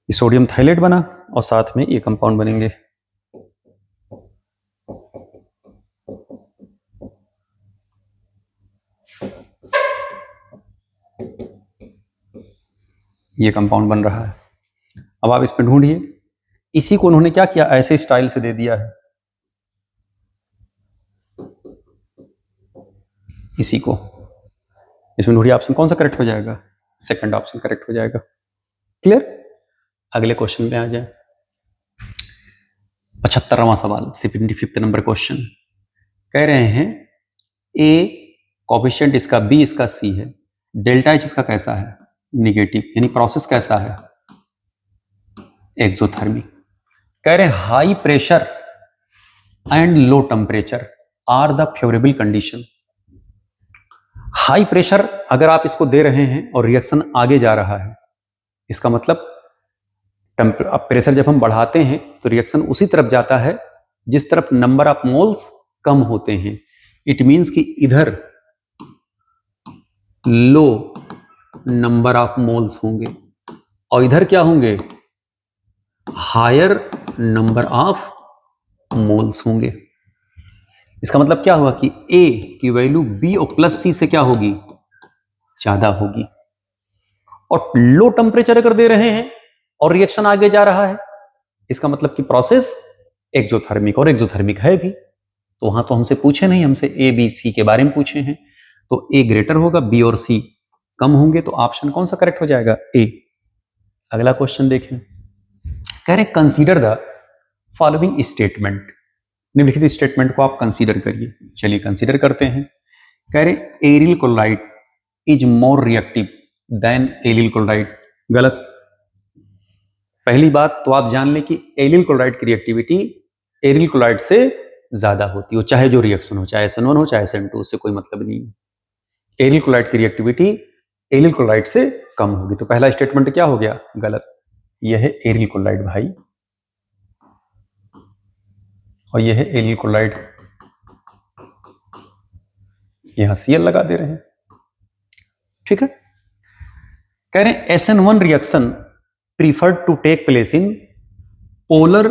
सोडियम थाइलेट बना, और साथ में ये कंपाउंड बनेंगे। ये कंपाउंड बन रहा है। अब आप इसमें ढूंढिए, इसी को उन्होंने क्या किया, ऐसे स्टाइल से दे दिया है, इसी को। इसमें ढूंढिए ऑप्शन कौन सा करेक्ट हो जाएगा, सेकंड ऑप्शन करेक्ट हो जाएगा। क्लियर? अगले क्वेश्चन पे आ जाए। 75वां सवाल, 75 नंबर क्वेश्चन। कह रहे हैं ए कोफिशिएंट इसका बी इसका सी है, डेल्टा एच इसका कैसा है, निगेटिव, यानी प्रोसेस कैसा है, एक्सोथर्मिक। कह रहे हैं high pressure and low temperature are the favourable condition. High pressure अगर आप इसको दे रहे हैं और रिएक्शन आगे जा रहा है, इसका मतलब प्रेशर जब हम बढ़ाते हैं तो रिएक्शन उसी तरफ जाता है जिस तरफ नंबर ऑफ मोल्स कम होते हैं। इट मींस कि इधर लो नंबर ऑफ मोल्स होंगे और इधर क्या होंगे, हायर नंबर ऑफ मोल्स होंगे। इसका मतलब क्या हुआ कि ए की वैल्यू बी और प्लस सी से क्या होगी, ज्यादा होगी। और लो टेम्परेचर अगर दे रहे हैं और रिएक्शन आगे जा रहा है, इसका मतलब कि प्रोसेस एक्सोथर्मिक, और एक्सोथर्मिक है भी। तो वहां तो हमसे पूछे नहीं, हमसे ए बी सी के बारे में पूछे हैं। तो ए ग्रेटर होगा, बी और सी कम होंगे, तो ऑप्शन कौन सा करेक्ट हो जाएगा, ए। अगला क्वेश्चन देखें। कह रहे कंसीडर द फॉलोइंग स्टेटमेंट। निम्नलिखित स्टेटमेंट को आप कंसीडर करिए। चलिए कंसीडर करते हैं। कह रहे aryl chloride is more reactive than allyl chloride. गलत। पहली बात तो आप जान लें कि एलिल क्लोराइड की रिएक्टिविटी एरिल क्लोराइड से ज्यादा होती है, चाहे जो रिएक्शन हो, चाहे SN1 हो चाहे SN2, उससे कोई मतलब नहीं है। एरिल क्लोराइड की रिएक्टिविटी एलिल क्लोराइड से कम होगी। तो पहला स्टेटमेंट क्या हो गया, गलत। यह है एरिल क्लोराइड भाई, और यह है एलिल क्लोराइड। यहां Cl लगा दे रहे हैं, ठीक है। कह रहे हैं SN1 reaction preferred to take place in polar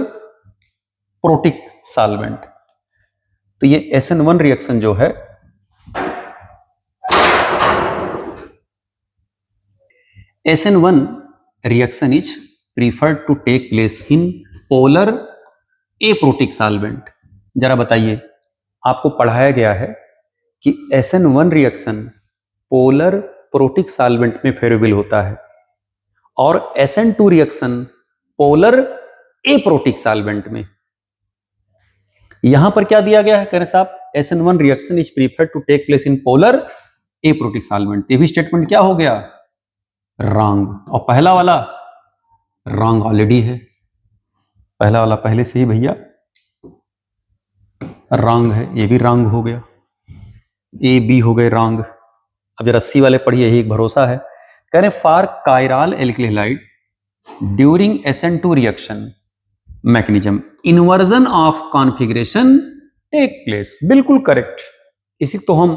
protic solvent. तो ये SN1 रिएक्शन जो है, SN1 reaction is preferred to take place in polar aprotic solvent. जरा बताइए, आपको पढ़ाया गया है कि SN1 reaction polar protic solvent में फेवरेबल होता है और SN2 reaction polar aprotic solvent में। यहां पर क्या दिया गया है, कह रहे साहब SN1 reaction is preferred to take place in polar aprotic solvent. ये भी स्टेटमेंट क्या हो गया, रॉन्ग। और पहला वाला रॉन्ग ऑलरेडी है, पहला वाला पहले से ही भैया रॉन्ग है, ये भी रॉन्ग हो गया, ए बी हो गए रॉन्ग। अब जरा सी वाले पढ़िए, यही एक भरोसा है। कह रहे for chiral alkyl halide during SN2 reaction mechanism inversion of configuration take place. बिल्कुल करेक्ट। इसी तो हम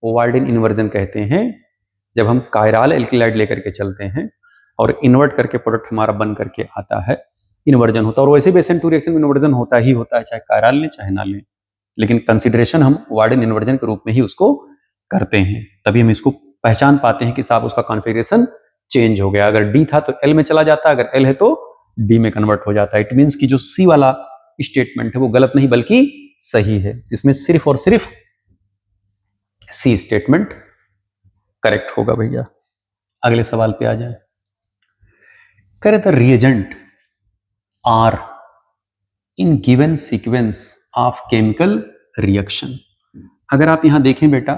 वाल्डेन इन्वर्जन कहते हैं, जब हम कायराल एल्किलाइड लेकर के चलते हैं और इन्वर्ट करके प्रोडक्ट हमारा बन करके आता है, इन्वर्जन होता है। और वैसे भी SN2 रिएक्शन में इन्वर्जन होता ही होता है, चाहे कायराल लें चाहे ना लें, लेकिन कंसिडरेशन हम वार्डेन इन्वर्जन के रूप में ही उसको करते हैं। तभी हम इसको पहचान पाते हैं कि साहब उसका कॉन्फ़िगरेशन चेंज हो गया। अगर डी था तो एल में चला जाता, अगर एल है तो डी में कन्वर्ट हो जाता है। इट मीन्स कि जो सी वाला स्टेटमेंट है वो गलत नहीं बल्कि सही है। इसमें सिर्फ और सिर्फ सी स्टेटमेंट करेक्ट होगा भैया। अगले सवाल पे आ जाए। कह रहे थे reagent are in given sequence of chemical reaction. अगर आप यहां देखें बेटा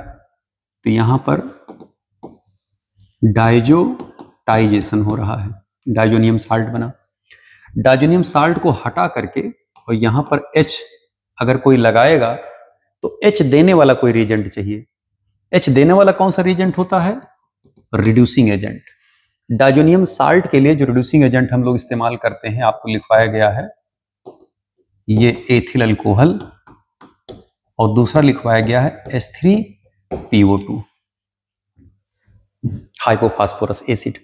तो यहां पर डाइजोटाइजेशन हो रहा है, डाइजोनियम साल्ट बना। डाइजोनियम साल्ट को हटा करके और यहां पर H अगर कोई लगाएगा तो H देने वाला कोई रिएजेंट चाहिए। H देने वाला कौन सा रिएजेंट होता है, रिड्यूसिंग एजेंट। डाइजोनियम साल्ट के लिए जो रिड्यूसिंग एजेंट हम लोग इस्तेमाल करते हैं, आपको लिखवाया गया है ये एथिल अल्कोहल, और दूसरा लिखवाया गया है H3PO2 हाइपोफॉस्फोरस एसिड।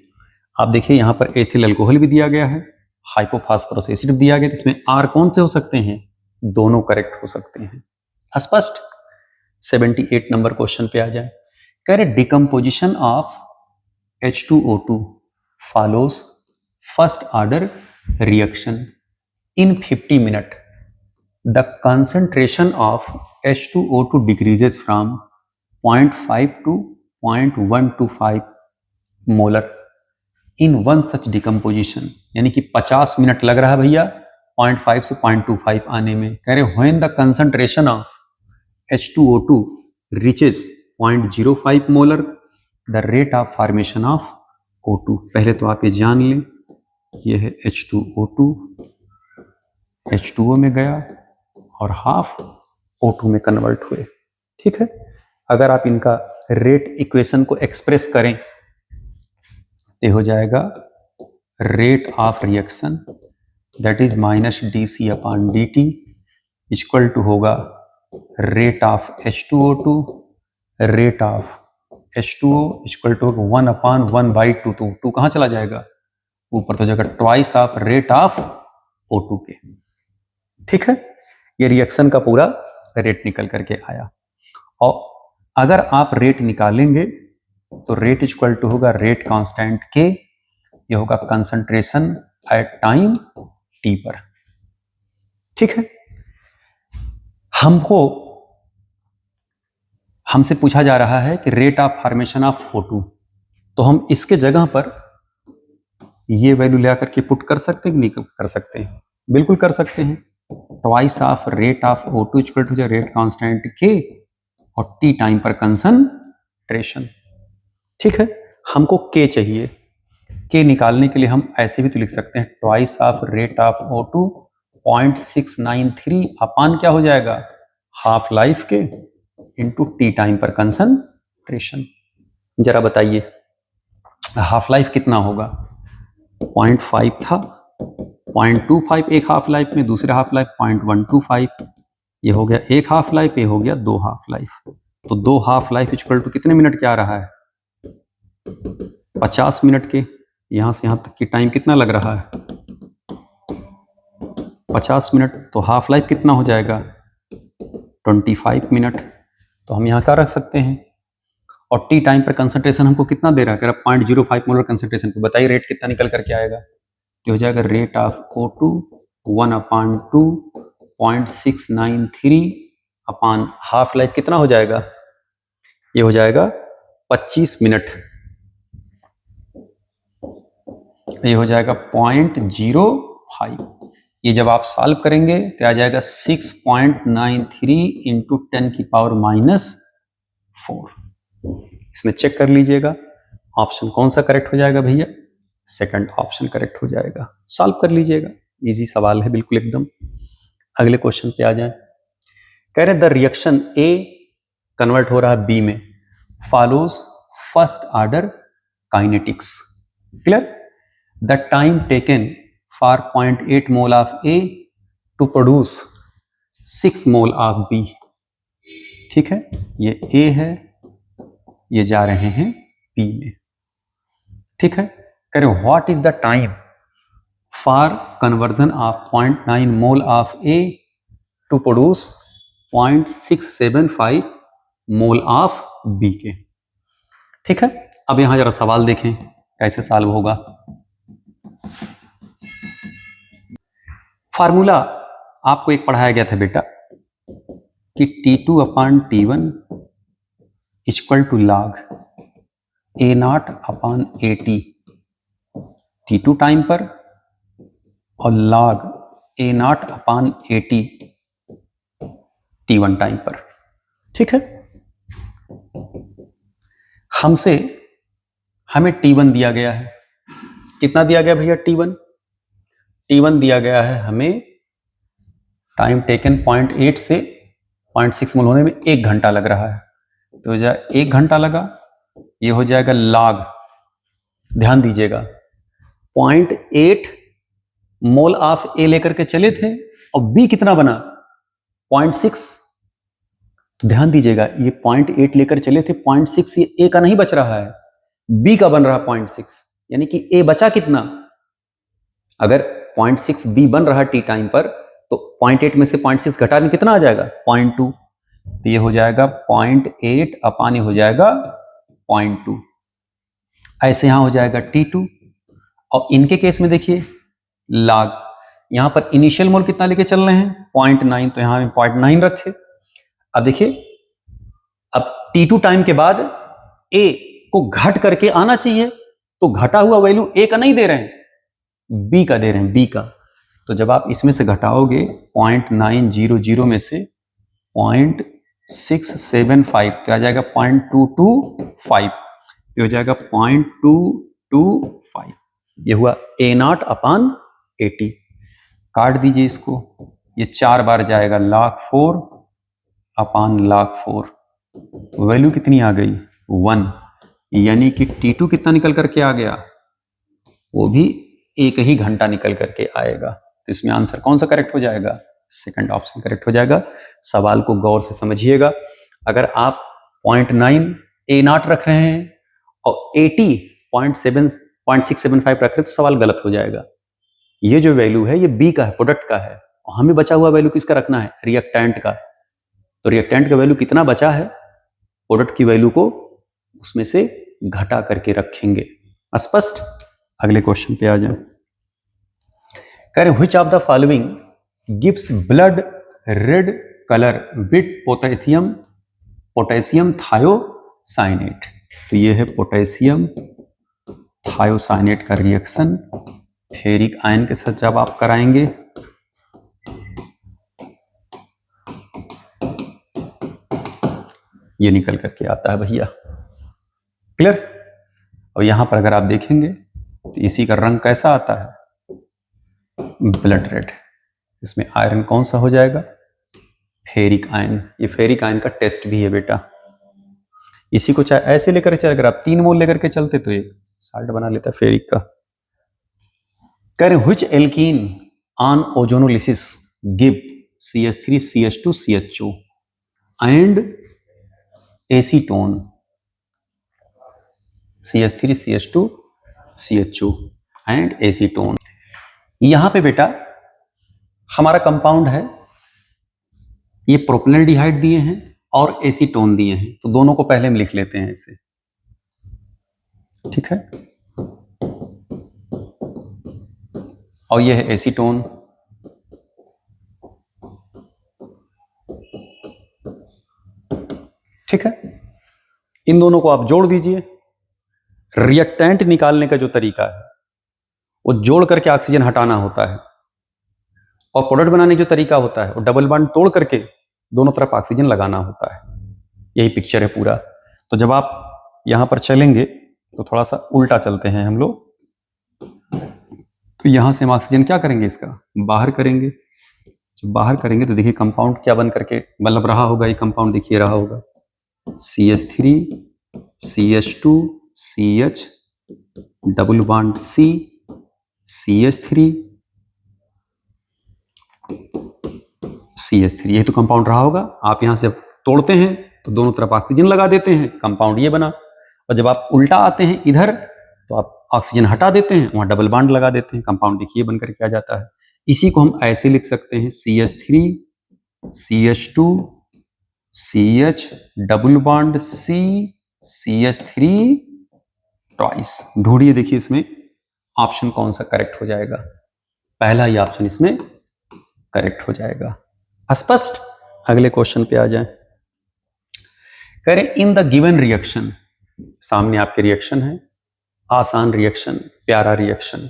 आप देखिए यहां पर एथिल अल्कोहल भी दिया गया है, हाइपोफॉस्फोरस एसिड भी दिया गया। तो इसमें आर कौन से हो सकते हैं, दोनों करेक्ट हो सकते हैं। स्पष्ट। 78 नंबर क्वेश्चन पे आ जाए। कह रहे decomposition of H2O2 follows first order reaction in 50 minutes the concentration of H2O2 decreases from 0.5 to 0.125 molar in one such decomposition, यानी कि 50 मिनट लग रहा है भैया 0.5 से 0.25 आने में। कह रहे when the concentration of H2O2 reaches 0.05 molar the rate of formation of O2। पहले तो आप ये जान लें, ये है H2O2, H2O में गया और हाफ O2 में कन्वर्ट हुए। ठीक है, अगर आप इनका रेट इक्वेशन को एक्सप्रेस करें तो हो जाएगा rate of reaction that is -dC/dt equal to होगा rate of H2O2, rate of H2O equal to 1/1/2। तो 2 कहाँ चला जाएगा? ऊपर तो जाएगा twice of rate of O2 के। ठीक है, ये रिएक्शन का पूरा रेट निकल करके आया। और अगर आप रेट निकालेंगे तो रेट इक्वल टू होगा रेट कांस्टेंट के, ये होगा कंसंट्रेशन एट टाइम टी पर। ठीक है, हमसे पूछा जा रहा है कि rate of formation of O2, तो हम इसके जगह पर ये वैल्यू ले आकर के पुट कर सकते हैं कि नहीं कर सकते हैं? बिल्कुल कर सकते हैं। Twice of rate of O2 equal to rate constant के और टी टाइम पर कंसंट्रेशन। ठीक है, हमको के चाहिए। के निकालने के लिए हम ऐसे भी तो लिख सकते हैं twice of rate of O2 0.693 अपान क्या हो जाएगा? हाफ लाइफ के इंटू टी टाइम पर कंसंट्रेशन। जरा बताइए हाफ लाइफ कितना होगा? 0.5 था, 0.25 एक हाफ लाइफ में, दूसरे हाफ लाइफ 0.125, ये हो गया एक हाफ लाइफ, ये हो गया 2 हाफ लाइफ। तो 2 हाफ लाइफ इक्वल टू कितने मिनट क्या आ रहा है? 50 मिनट के। यहां से यहां तक की टाइम कितना लग रहा है? 50 मिनट। तो हाफ लाइफ कितना हो जाएगा? 25 मिनट। तो हम यहां क्या रख सकते हैं? और टी टाइम पर कंसंट्रेशन हमको कितना दे रहा है? 0.05 मोलर कंसंट्रेशन पे बताइए रेट कितना निकल करके आएगा? तो हो जाएगा rate of O2 1/2 0.693 upon half life कितना हो जाएगा? ये हो जाएगा 25 मिनट। ये हो जाएगा 0.05। ये जब आप सॉल्व करेंगे तो आ जाएगा 6.93 इंटू 10 की पावर -4। इसमें चेक कर लीजिएगा ऑप्शन कौन सा करेक्ट हो जाएगा भैया? सेकंड ऑप्शन करेक्ट हो जाएगा। सॉल्व कर लीजिएगा, इजी सवाल है बिल्कुल एकदम। अगले क्वेश्चन पे आ जाए। कह रहे द रिएक्शन ए कन्वर्ट हो रहा है बी में, follows first order kinetics. Clear? The time taken for 0.8 mole of A to produce 6 mole of B. ठीक है, ये ए है, ये जा रहे हैं बी में। ठीक है, कह रहे what is the time for conversion of 0.9 mole of A to produce 0.675 mole of B के। ठीक है, अब यहां जरा सवाल देखें कैसे सॉल्व होगा। फार्मूला आपको एक पढ़ाया गया था बेटा कि T2/T1 equal to log A0/AT, T2 time पर और log A0/AT T1 टाइम पर। ठीक है, हमें T1 दिया गया है। कितना दिया गया भैया? T1 दिया गया है हमें टाइम टेकन 0.8 से 0.6 मोल होने में 1 घंटा लग रहा है। तो हो जाए 1 घंटा लगा, ये हो जाएगा log, ध्यान दीजिएगा 0.8 मोल ऑफ ए लेकर के चले थे और बी कितना बना? 0.6। तो ध्यान दीजिएगा ये 0.8 लेकर चले थे, 0.6 ये ए का नहीं बच रहा है, बी का बन रहा है 0.6, यानी कि ए बचा कितना? अगर 0.6 बी बन रहा है टी टाइम पर तो 0.8 में से 0.6 घटा दें कितना आ जाएगा? 0.2। तो ये हो जाएगा 0.8 अपान हो जाएगा 0.2। ऐसे यहां हो जाएगा T2। और इनके केस में देखिए log, यहां पर इनिशियल मोल कितना लेके चल रहे हैं? 0.9, तो यहां 0.9 रखे। अब देखिए, अब T2 टाइम के बाद A को घट करके आना चाहिए, तो घटा हुआ वैल्यू A का नहीं दे रहे हैं, B का दे रहे हैं, B का। तो जब आप इसमें से घटाओगे 0.900 में से 0.675 तो आ जाएगा 0.225, ये हो जाएगा 0.225। ये हुआ A0 अपान 80। काट दीजिए इसको, ये 4 बार जाएगा, 1,04,000 अपान 1,04,000। वैल्यू कितनी आ गई? 1। यानी कि T2 कितना निकल करके आ गया? वो भी 1 ही घंटा निकल करके आएगा। तो इसमें आंसर कौन सा करेक्ट हो जाएगा? सेकंड ऑप्शन करेक्ट हो जाएगा। सवाल को गौर से समझिएगा। अगर आप 0.9 A0 रख रहे हैं और 80 0.675 रख रहे हैं तो सवाल गलत हो जाएगा। ये जो वैल्यू है ये B का है, प्रोडक्ट का है, और हमें बचा हुआ वैल्यू किसका रखना है? रिएक्टेंट का। तो रिएक्टेंट का वैल्यू कितना बचा है, प्रोडक्ट की वैल्यू को उसमें से घटा करके रखेंगे। स्पष्ट? अगले क्वेश्चन पे आ जाए। कह रहे which of the following gives blood red colour with potassium thiocyanate. तो ये है पोटेशियम थायोसाइनेट का रिएक्शन फेरिक आयन के साथ जब आप कराएंगे ये निकल करके आता है भैया। क्लियर? और यहां पर अगर आप देखेंगे तो इसी का रंग कैसा आता है? Blood red. इसमें आयरन कौन सा हो जाएगा? Ferric ion. ये फेरिक आयन का टेस्ट भी है बेटा। इसी को चाहे ऐसे लेकर चल, अगर आप 3 मोल लेकर के चलते तो ये साल्ट बना लेता फेरिक का। कह रहे which alkene on ozonolysis give CH3 CH2 CHO and acetone. CH3 CH2 CHO and acetone. यहां पे बेटा हमारा कंपाउंड है, ये प्रोपेनॉल्डिहाइड दिए हैं और एसीटोन दिए हैं, तो दोनों को पहले हम लिख लेते हैं इसे। ठीक है, और ये है एसीटोन। ठीक है, इन दोनों को आप जोड़ दीजिए। रिएक्टेंट निकालने का जो तरीका है वो जोड़ करके ऑक्सीजन हटाना होता है, और प्रोडक्ट बनाने जो तरीका होता है वो डबल बॉन्ड तोड़ करके दोनों तरफ ऑक्सीजन लगाना होता है। यही पिक्चर है पूरा। तो जब आप यहां पर चलेंगे तो थोड़ा सा उल्टा चलते हैं हम लोग। तो यहां से हम ऑक्सीजन क्या करेंगे? इसका बाहर करेंगे। जब बाहर करेंगे तो देखिए कंपाउंड क्या बन करके मतलब रहा होगा। ये कंपाउंड देखिए रहा होगा CH3 CH2 CH double bond C CH3 CH3। ये तो कंपाउंड रहा होगा। आप यहां से तोड़ते हैं तो दोनों तरफ ऑक्सीजन लगा देते हैं, कंपाउंड ये बना। और जब आप उल्टा आते हैं इधर तो आप ऑक्सीजन हटा देते हैं, वहां डबल बॉन्ड लगा देते हैं, कंपाउंड देखिए बन करके आ जाता है। इसी को हम ऐसे लिख सकते हैं CH3 CH2 CH double bond C CH3 twice. ढूंढिए देखिए इसमें ऑप्शन कौन सा करेक्ट हो जाएगा। पहला ही ऑप्शन इसमें करेक्ट हो जाएगा। स्पष्ट? अगले क्वेश्चन पे आ जाएं। कह रहे इन द गिवन रिएक्शन, सामने आपके रिएक्शन है, आसान रिएक्शन, प्यारा रिएक्शन।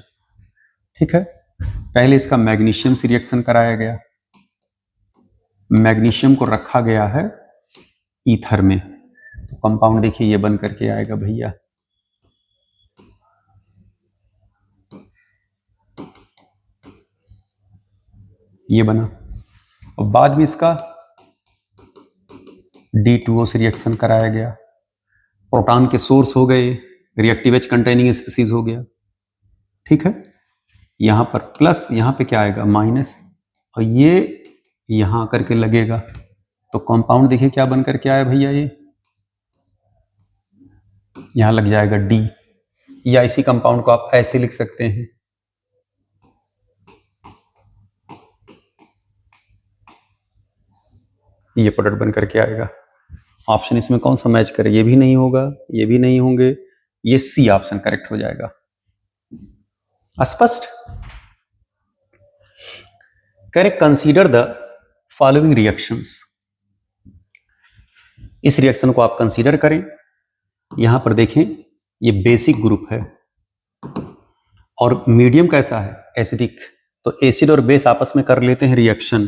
ठीक है, पहले इसका मैग्नीशियम से रिएक्शन कराया गया, मैग्नीशियम को रखा गया है ईथर में, तो कंपाउंड देखिए ये बन करके आएगा भैया। ये बना, और बाद में इसका D2O से रिएक्शन कराया गया, प्रोटॉन के सोर्स हो गए, रिएक्टिव एच कंटेनिंग स्पीसीज हो गया। ठीक है, यहां पर प्लस, यहां पे क्या आएगा? माइनस, और ये यहां करके लगेगा, तो कंपाउंड देखिए क्या बन करके आया भैया। ये यहां लग जाएगा D, या इसी कंपाउंड को आप ऐसे लिख सकते हैं, ये प्रोडक्ट बन करके आएगा। ऑप्शन इसमें कौन सा मैच करे? ये भी नहीं होगा, ये भी नहीं होंगे, ये C ऑप्शन करेक्ट हो जाएगा। स्पष्ट? Correct, consider the following reactions. इस रिएक्शन को आप कंसीडर करें। यहां पर देखें, ये बेसिक ग्रुप है और मीडियम कैसा है, एसिडिक। तो एसिड और बेस आपस में कर लेते हैं रिएक्शन।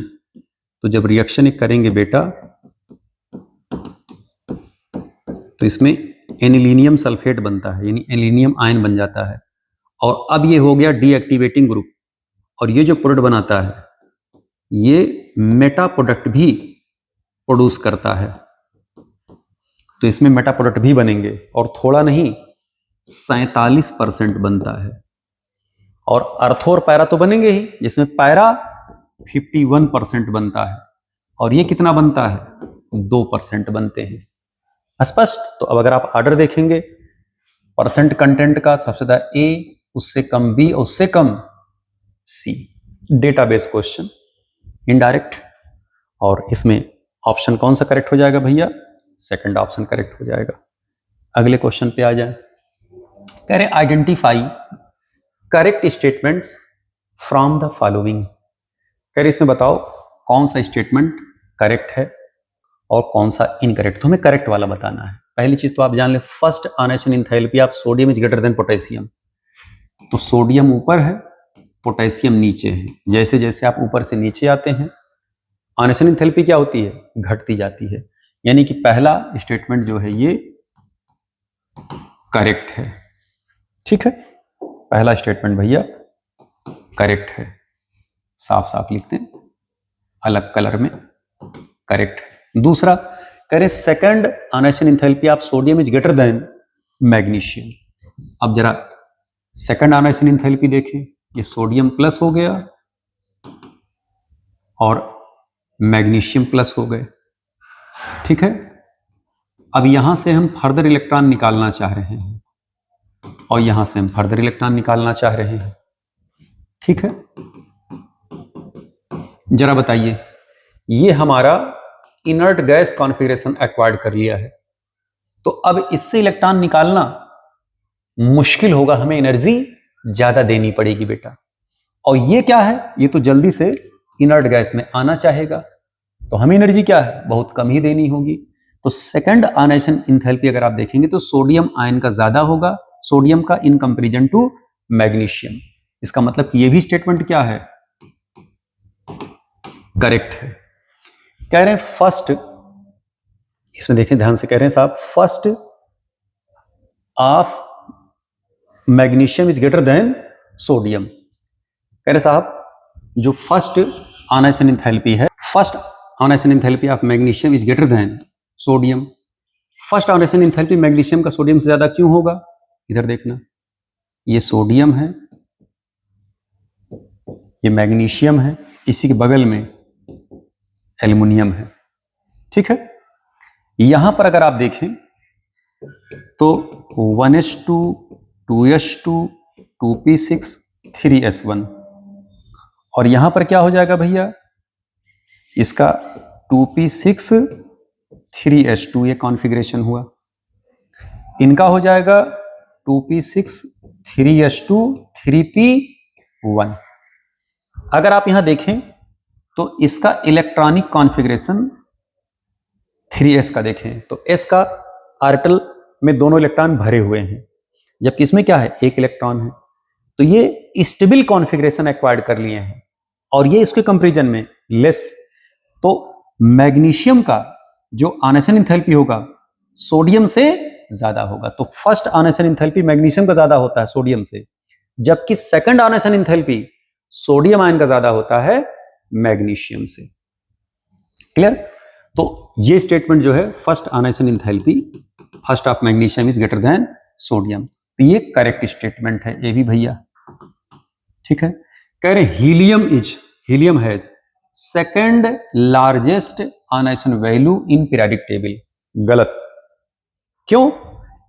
तो जब रिएक्शन एक करेंगे बेटा, तो इसमें एनिलीनियम सल्फेट बनता है, यानी एनिलीनियम आयन बन जाता है। और अब ये हो गया डीएक्टिवेटिंग ग्रुप, और ये जो प्रोडक्ट बनाता है ये मेटा प्रोडक्ट भी प्रोड्यूस करता है। तो इसमें मेटा प्रोडक्ट भी बनेंगे, और थोड़ा नहीं 47% बनता है। और अर्थो और पैरा तो बनेंगे ही, जिसमें पैरा 51% बनता है, और ये कितना बनता है, 2% बनते हैं। स्पष्ट। तो अब अगर आप ऑर्डर देखेंगे परसेंट कंटेंट का, सबसे ज्यादा ए, उससे कम बी, और उससे कम सी। Database question, indirect. और इसमें ऑप्शन कौन सा करेक्ट हो जाएगा भैया, सेकंड ऑप्शन करेक्ट हो जाएगा। अगले क्वेश्चन पे आ जाए। कह रहे identify correct statements from the following. कह रहे इसमें बताओ कौन सा स्टेटमेंट करेक्ट है और कौन सा इनकरेक्ट। तो हमें करेक्ट वाला बताना है। पहली चीज तो आप जान ले, first ionisation enthalpy of sodium is greater than potassium. तो सोडियम ऊपर है, पोटेशियम नीचे है। जैसे जैसे आप ऊपर से नीचे आते हैं, आयनाइजेशन एंथैल्पी क्या होती है, घटती जाती है। यानी कि पहला स्टेटमेंट जो है ये करेक्ट है। ठीक है, पहला स्टेटमेंट भैया करेक्ट है, साफ साफ लिखते हैं अलग कलर में, करेक्ट है। दूसरा कह रहे second ionisation enthalpy of sodium is greater than magnesium. अब जरा सेकंड आयनाइजेशन एंथैल्पी देखें, ये सोडियम प्लस हो गया और मैग्नीशियम प्लस हो गए। ठीक है, अब यहां से हम फर्दर इलेक्ट्रॉन निकालना चाह रहे हैं, और यहां से हम फर्दर इलेक्ट्रॉन निकालना चाह रहे हैं। ठीक है, जरा बताइए, ये हमारा इनर्ट गैस कॉन्फ़िगरेशन एक्वायर्ड कर लिया है। तो अब इससे इलेक्ट्रॉन निकालना मुश्किल होगा, हमें एनर्जी ज्यादा देनी पड़ेगी बेटा। और ये क्या है, ये तो जल्दी से इनर्ट गैस में आना चाहेगा, तो हमें एनर्जी क्या है, बहुत कम ही देनी होगी। तो सेकंड आयनाइजेशन एंथैल्पी अगर आप देखेंगे तो सोडियम आयन का ज्यादा होगा, सोडियम का इन कंपैरिजन टू मैग्नीशियम। इसका मतलब कि ये भी स्टेटमेंट क्या है, करेक्ट है। कह रहे हैं फर्स्ट, इसमें देखें ध्यान से, कह रहे हैं साहब first of magnesium is greater than sodium. कह रहे साहब जो फर्स्ट आयनाइजेशन एंथैल्पी है, first ionisation enthalpy of magnesium is greater than sodium. First ionisation enthalpy magnesium का सोडियम से ज्यादा क्यों होगा, इधर देखना, ये सोडियम है, ये मैग्नीशियम है, इसी के बगल में एल्युमिनियम है। ठीक है, यहां पर अगर आप देखें तो 1s2 2s2 2p6 3s1, और यहां पर क्या हो जाएगा भैया, इसका 2p6 3s2, ये कॉन्फ़िगरेशन हुआ। इनका हो जाएगा 2p6 3s2 3p1। अगर आप यहां देखें तो इसका इलेक्ट्रॉनिक कॉन्फ़िगरेशन 3s का देखें तो s का ऑर्बिटल में दोनों इलेक्ट्रॉन भरे हुए हैं, जबकि इसमें क्या है, एक इलेक्ट्रॉन है। तो ये स्टेबल कॉन्फ़िगरेशन एक्वायर्ड कर लिए हैं, और ये इसके कंपैरिजन में लेस। तो मैग्नीशियम का जो आयनाइजेशन एंथैल्पी होगा सोडियम से ज्यादा होगा। तो फर्स्ट आयनाइजेशन एंथैल्पी मैग्नीशियम का ज्यादा होता है सोडियम से, जबकि second ionisation enthalpy sodium ion का ज्यादा होता है मैग्नीशियम से। क्लियर। तो ये स्टेटमेंट जो है first ionisation enthalpy first of magnesium is greater than sodium, तो ये करेक्ट स्टेटमेंट है, ये भी भैया। ठीक है, कह रहे helium has second largest ionisation value in periodic table. गलत। क्यों,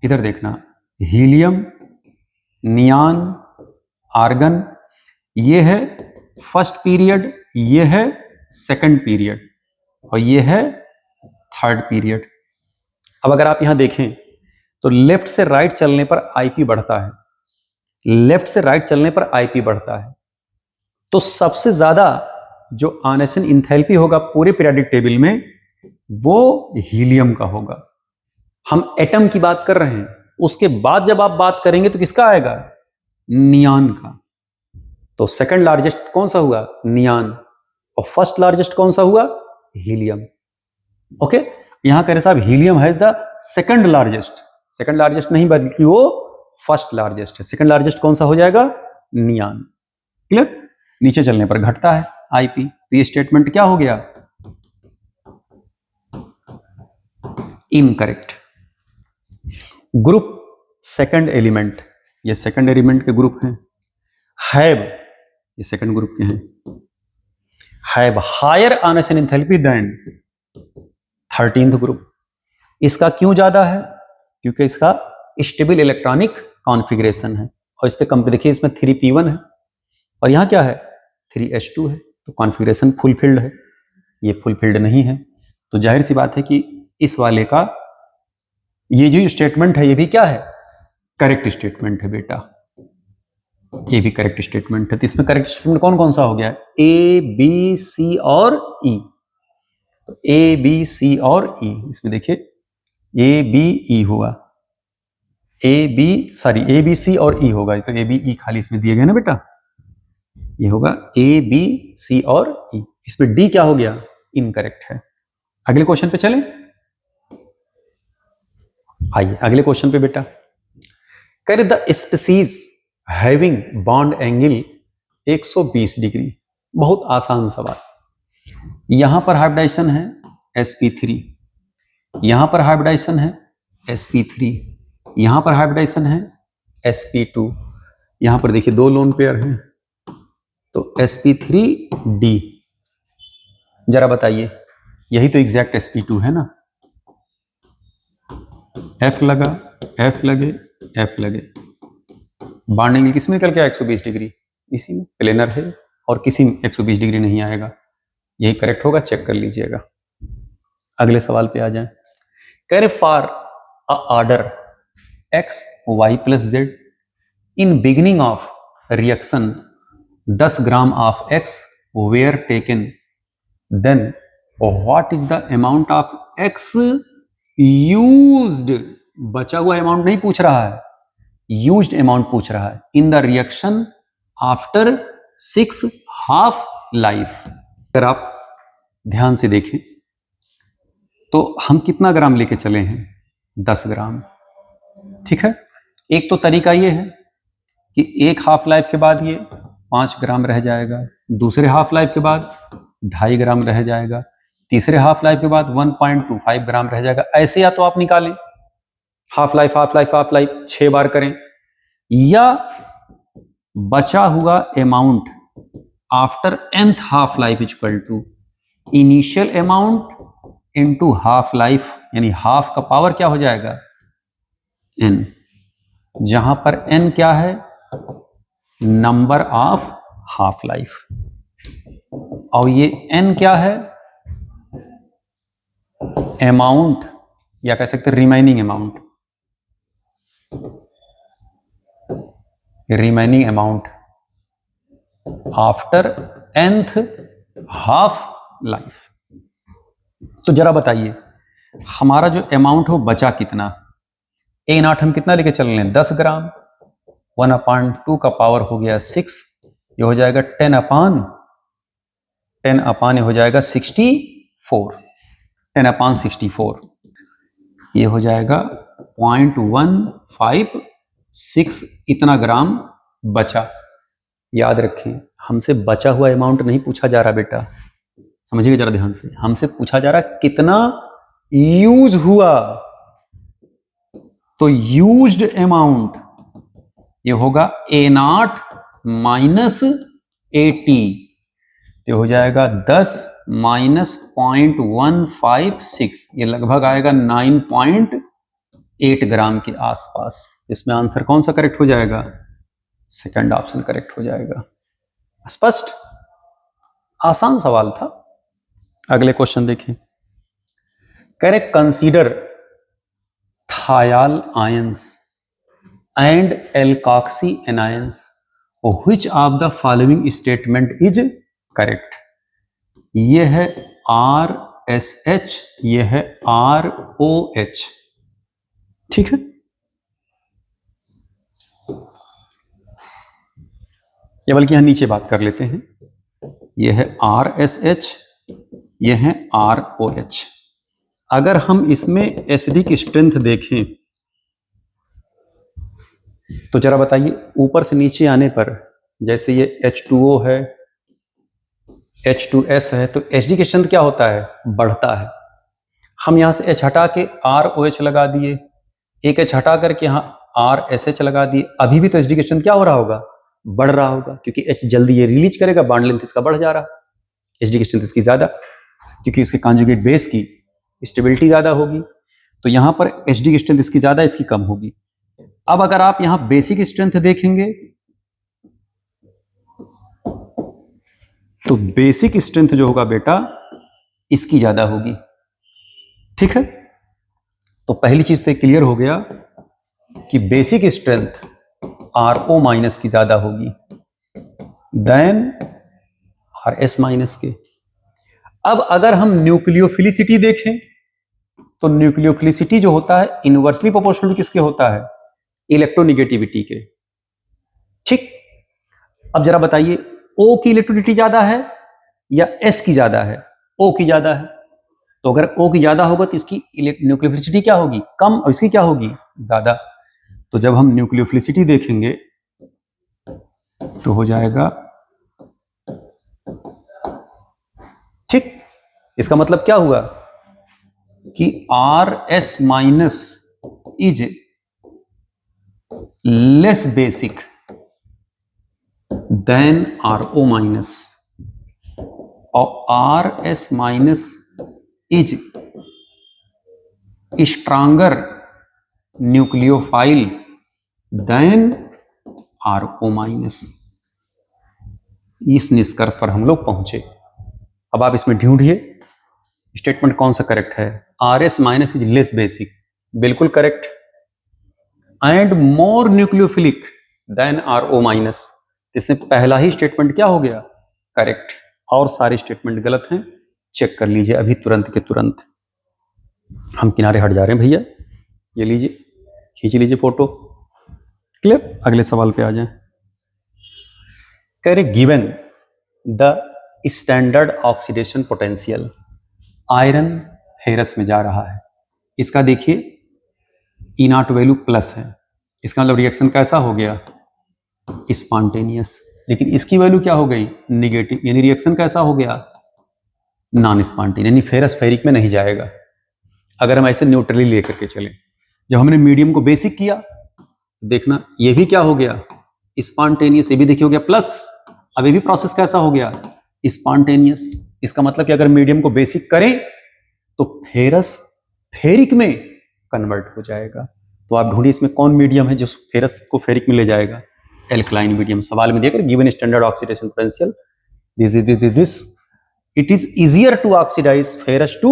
इधर देखना, हीलियम, नियान, आर्गन, ये है फर्स्ट पीरियड, ये है सेकंड पीरियड, और ये है थर्ड पीरियड। अब अगर आप यहां देखें तो लेफ्ट से राइट चलने पर आईपी बढ़ता है, लेफ्ट से राइट चलने पर आईपी बढ़ता है। तो सबसे ज्यादा जो आयनाइजेशन एंथैल्पी होगा पूरे पीरियोडिक टेबल में वो हीलियम का होगा। हम एटम की बात कर रहे हैं, उसके बाद जब आप बात करेंगे तो किसका आएगा? नियान का। तो सेकंड लार्जेस्ट कौन सा हुआ? नियान। और फर्स्ट लार्जेस्ट कौन सा हुआ? हीलियम। ओके, यहां कह रहे साहब helium has the second largest. Second largest नहीं बल्कि वो फर्स्ट लार्जेस्ट है। सेकंड लार्जेस्ट कौन सा हो जाएगा? नियान। क्लियर? नीचे चलने पर घटता है आईपी। तो ये स्टेटमेंट क्या हो गया? इनकरेक्ट। ग्रुप सेकंड एलिमेंट, ये सेकंड एलिमेंट के ग्रुप हैं। हैव, ये सेकंड ग्रुप के हैं। Have higher ionisation enthalpy than 13th group. इसका क्यों ज्यादा है? क्योंकि इसका स्टेबल इलेक्ट्रॉनिक कॉन्फ़िगरेशन है। और इसके कंपेयर देखिए, इसमें 3p1 है और यहां क्या है? 3s2 है। तो कॉन्फ़िगरेशन फुलफिल्ड है, ये फुलफिल्ड नहीं है। तो जाहिर सी बात है कि इस वाले का ये जो स्टेटमेंट है ये भी क्या है? करेक्ट स्टेटमेंट है बेटा, ये भी करेक्ट स्टेटमेंट है। तो इसमें करेक्ट स्टेटमेंट कौन कौन सा हो गया? ए, बी, सी और ई। तो ए, बी, सी और ई, इसमें देखिए ए, बी, ई हुआ। ए बी सी और ई होगा। तो ए बी ई खाली इसमें दिए गए ना बेटा, ये होगा ए बी सी और ई। इसमें डी क्या हो गया? इनकरेक्ट है। अगले क्वेश्चन पे चलें। आइए अगले क्वेश्चन पे बेटा। कह रहे the species having bond angle 120 degree. बहुत आसान सवाल। यहां पर हाइब्रिडाइजेशन है sp3, यहां पर हाइब्रिडाइजेशन है sp3, यहां पर हाइब्रिडाइजेशन है sp2। यहां पर देखिए दो लोन पेयर हैं, तो sp3d। जरा बताइए, यही तो एग्जैक्ट sp2 है ना? F लगा, F लगे, F लगे, बॉन्ड एंगल किसमें निकल के 120 डिग्री? इसी में प्लेनर है और किसी में 120 डिग्री नहीं आएगा। यही करेक्ट होगा, चेक कर लीजिएगा। अगले सवाल पे आ जाएं। कह रहे for a order x y plus Z in beginning of reaction 10 gram of x were taken, then what is the amount of x used. बचा हुआ अमाउंट नहीं पूछ रहा है, यूज्ड अमाउंट पूछ रहा है in the reaction after 6 half life. अगर आप ध्यान से देखें तो हम कितना ग्राम लेके चले हैं? 10 ग्राम। ठीक है, एक तो तरीका ये है कि एक हाफ लाइफ के बाद ये 5 ग्राम रह जाएगा, दूसरे हाफ लाइफ के बाद 2.5 ग्राम रह जाएगा, तीसरे हाफ लाइफ के बाद 1.25 ग्राम रह जाएगा। ऐसे या तो आप निकालें half life half life half life 6 बार करें, या बचा हुआ amount after nth half life equal to initial amount into half life, यानी हाफ का पावर क्या हो जाएगा? n। जहां पर n क्या है? नंबर ऑफ हाफ लाइफ, और ये n क्या है? अमाउंट, या कह सकते remaining amount, remaining amount after nth half life. तो जरा बताइए हमारा जो अमाउंट हो बचा कितना? A0 हम कितना लेके चल रहे हैं? 10 ग्राम। 1/2 का पावर हो गया 6, ये हो जाएगा 10 अपान ये हो जाएगा 64, 10/64, ये हो जाएगा 0.156। इतना ग्राम बचा। याद रखें, हमसे बचा हुआ अमाउंट नहीं पूछा जा रहा बेटा, समझिए जरा ध्यान से। हमसे पूछा जा रहा कितना यूज हुआ। तो यूज्ड अमाउंट ये होगा A0 माइनस 80, ये हो जाएगा 10 माइनस 0.156, ये लगभग आएगा 9.8 ग्राम के आसपास। इसमें आंसर कौन सा करेक्ट हो जाएगा? सेकंड ऑप्शन करेक्ट हो जाएगा। स्पष्ट? आसान सवाल था। अगले क्वेश्चन देखिए। Correct consider thiol ions and alkoxy anions, which of the following statement is correct? ये है RSH, ये है ROH। ठीक है, या बल्कि यहां नीचे बात कर लेते हैं, ये है RSH, ये है ROH। अगर हम इसमें एसिडिक स्ट्रेंथ देखें तो जरा बताइए, ऊपर से नीचे आने पर जैसे ये H2O है, H2S है, तो एसिडिक स्ट्रेंथ क्या होता है? बढ़ता है। हम यहां से H हटा के ROH लगा दिए, एक H हटा करके यहां RSH लगा दिए, अभी भी तो एसिडिक स्ट्रेंथ क्या हो रहा होगा? बढ़ रहा होगा, क्योंकि H जल्दी ये रिलीज करेगा, बॉन्ड लेंथ इसका बढ़ जा रहा है, एसिडिक स्ट्रेंथ इसकी ज्यादा, क्योंकि इसके कॉन्जुगेट बेस की स्टेबिलिटी ज्यादा होगी। तो यहां पर एसिडिक स्ट्रेंथ इसकी ज्यादा, इसकी कम होगी। अब अगर आप यहां बेसिक स्ट्रेंथ देखेंगे तो बेसिक स्ट्रेंथ जो होगा बेटा इसकी ज्यादा होगी। ठीक है, तो पहली चीज तो क्लियर हो गया कि बेसिक स्ट्रेंथ RO माइनस की ज्यादा होगी देन RS माइनस के। अब अगर हम न्यूक्लियोफिलिसिटी देखें तो न्यूक्लियोफिलिसिटी जो होता है इनवर्सली प्रोपोर्शनल किसके होता है? इलेक्ट्रोनिगेटिविटी के। ठीक, अब जरा बताइए O की इलेक्ट्रोनिगेटिविटी ज्यादा है या S की ज्यादा है? O की ज्यादा है। तो अगर O की ज्यादा होगा तो इसकी न्यूक्लियोफिलिसिटी क्या होगी? कम, और इसकी क्या होगी? ज्यादा। तो जब हम न्यूक्लियोफिलिसिटी देखेंगे तो हो जाएगा, ठीक, इसका मतलब क्या हुआ कि RS minus is less basic than RO minus, और RS minus is stronger nucleophile than RO minus. इस निष्कर्ष पर हम लोग पहुंचे। अब आप इसमें ढूंढिए स्टेटमेंट कौन सा करेक्ट है। RS minus is less basic, बिल्कुल correct, and more nucleophilic than RO minus. इसमें पहला ही स्टेटमेंट क्या हो गया? करेक्ट, और सारे स्टेटमेंट गलत हैं। चेक कर लीजिए अभी तुरंत के तुरंत। हम किनारे हट जा रहे हैं भैया, ये लीजिए, खींच लीजिए फोटो। क्लियर, अगले सवाल पे आ जाएं। कह रहे given the standard oxidation potential, iron ferrous में जा रहा है, इसका देखिए E0 वैल्यू प्लस है, इसका मतलब रिएक्शन कैसा हो गया? स्पॉन्टेनियस। लेकिन इसकी वैल्यू क्या हो गई? निगेटिव, यानी रिएक्शन कैसा हो गया? नॉन स्पॉन्टेनियस, यानी फेरस फेरिक में नहीं जाएगा अगर हम ऐसे न्यूट्रली लेकर के चलें। जब हमने मीडियम को बेसिक किया, देखना ये भी क्या हो गया? स्पॉन्टेनियस। ये भी देखिए हो गया प्लस। अब ये भी प्रोसेस कैसा हो गया? स्पॉन्टेनियस। इसका मतलब कि अगर मीडियम को बेसिक करें तो फेरस फेरिक में कन्वर्ट हो जाएगा। तो आप ढूंढिए इसमें कौन मीडियम है जो फेरस को फेरिक में ले जाएगा? Alkaline medium. सवाल में देकर given standard oxidation potential this it is easier to oxidise ferrous to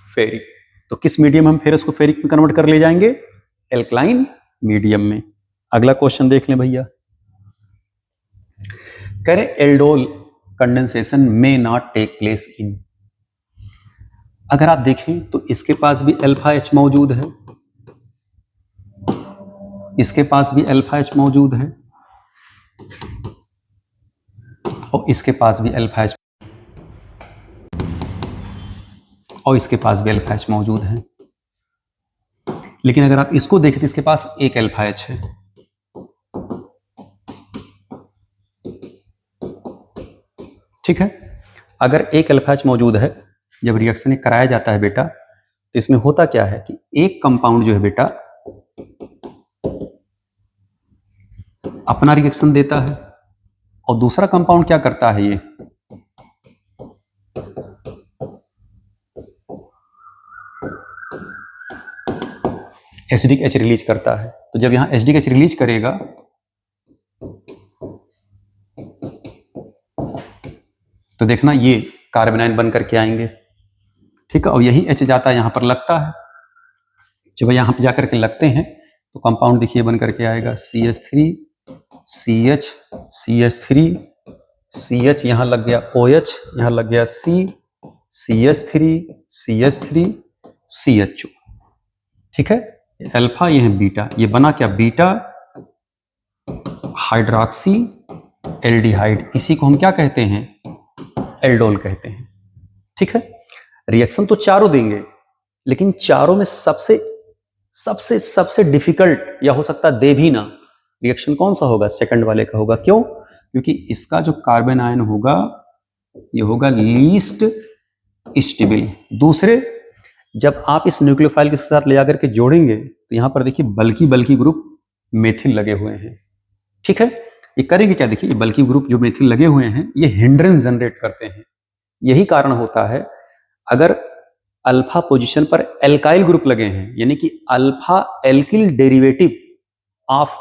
ferric. तो किस मीडियम हम फेरस को फेरिक में कन्वर्ट कर ले जाएंगे? एल्कलाइन मीडियम में। अगला क्वेश्चन देख लें भैया। कह रहे aldol condensation may not take place in. अगर आप देखें तो इसके पास भी अल्फा H मौजूद है, इसके पास भी अल्फा H मौजूद है, और इसके पास भी अल्फा H, और इसके पास भी अल्फा H मौजूद है। लेकिन अगर आप इसको देखें तो इसके पास एक अल्फा H है। ठीक है, अगर एक अल्फा H मौजूद है, जब रिएक्शन कराया जाता है बेटा, तो इसमें होता क्या है कि एक कंपाउंड जो है बेटा अपना रिएक्शन देता है, और दूसरा कंपाउंड क्या करता है? ये एसिडिक H रिलीज करता है। तो जब यहां एसिडिक H रिलीज करेगा तो देखना ये कार्बन आयन बन करके आएंगे। ठीक है, और यही H जाता है यहां पर लगता है। जब यहां पर जाकर के लगते हैं तो कंपाउंड देखिए बन करके आएगा CH3 CH CH3 CH, यहां लग गया OH, यहां लग गया C, CH3 CH3 CHO, ठीक है। अल्फा ये है बीटा, ये बना क्या, बीटा हाइड्रोक्सी एल्डिहाइड, इसी को हम क्या कहते हैं, एल्डोल कहते हैं, ठीक है। रिएक्शन तो चारों देंगे, लेकिन चारों में सबसे सबसे सबसे डिफिकल्ट या हो सकता दे भी ना रिएक्शन कौन सा होगा, सेकंड वाले का होगा। क्यों? क्योंकि इसका जो कार्बन आयन होगा ये होगा लीस्ट स्टेबल। दूसरे, जब आप इस न्यूक्लियोफाइल के साथ ले जाकर के जोड़ेंगे तो यहां पर देखिए बल्कि बल्कि ग्रुप मेथिल लगे हुए हैं, ठीक है। ये करेंगे क्या, देखिए ये बल्कि ग्रुप जो मेथिल लगे हुए हैं ये हिंड्रेंस जनरेट करते हैं। यही कारण होता है अगर अल्फा पोजीशन पर एल्काइल ग्रुप लगे हैं, यानी कि alpha alkyl derivative of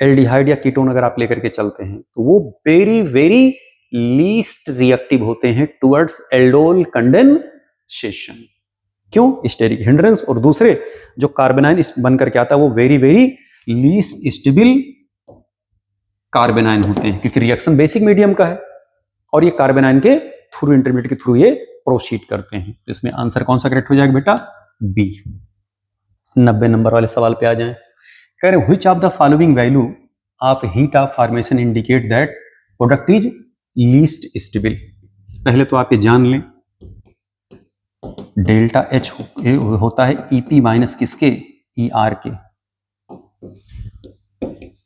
aldehyde या कीटोन अगर आप लेकर के चलते हैं तो वो वेरी वेरी लीस्ट रिएक्टिव होते हैं टुवर्ड्स एल्डोल कंडेंसेशन। क्यों? Steric hindrance. और दूसरे जो कार्बन आयन बन करके आता है वो very very least stable carbon ion होते हैं, क्योंकि रिएक्शन बेसिक मीडियम का है और ये कार्बन आयन के थ्रू, इंटरमीडिएट के थ्रू ये प्रोसीड करते हैं। तो इसमें आंसर कौन सा करेक्ट हो जाएगा बेटा, बी। 90 नंबर वाले सवाल पे आ जाएं। कह रहे which of the following value of heat of formation indicate that product is least stable. पहले तो आप ये जान लें डेल्टा एच होता है ईपी माइनस किसके, ER के।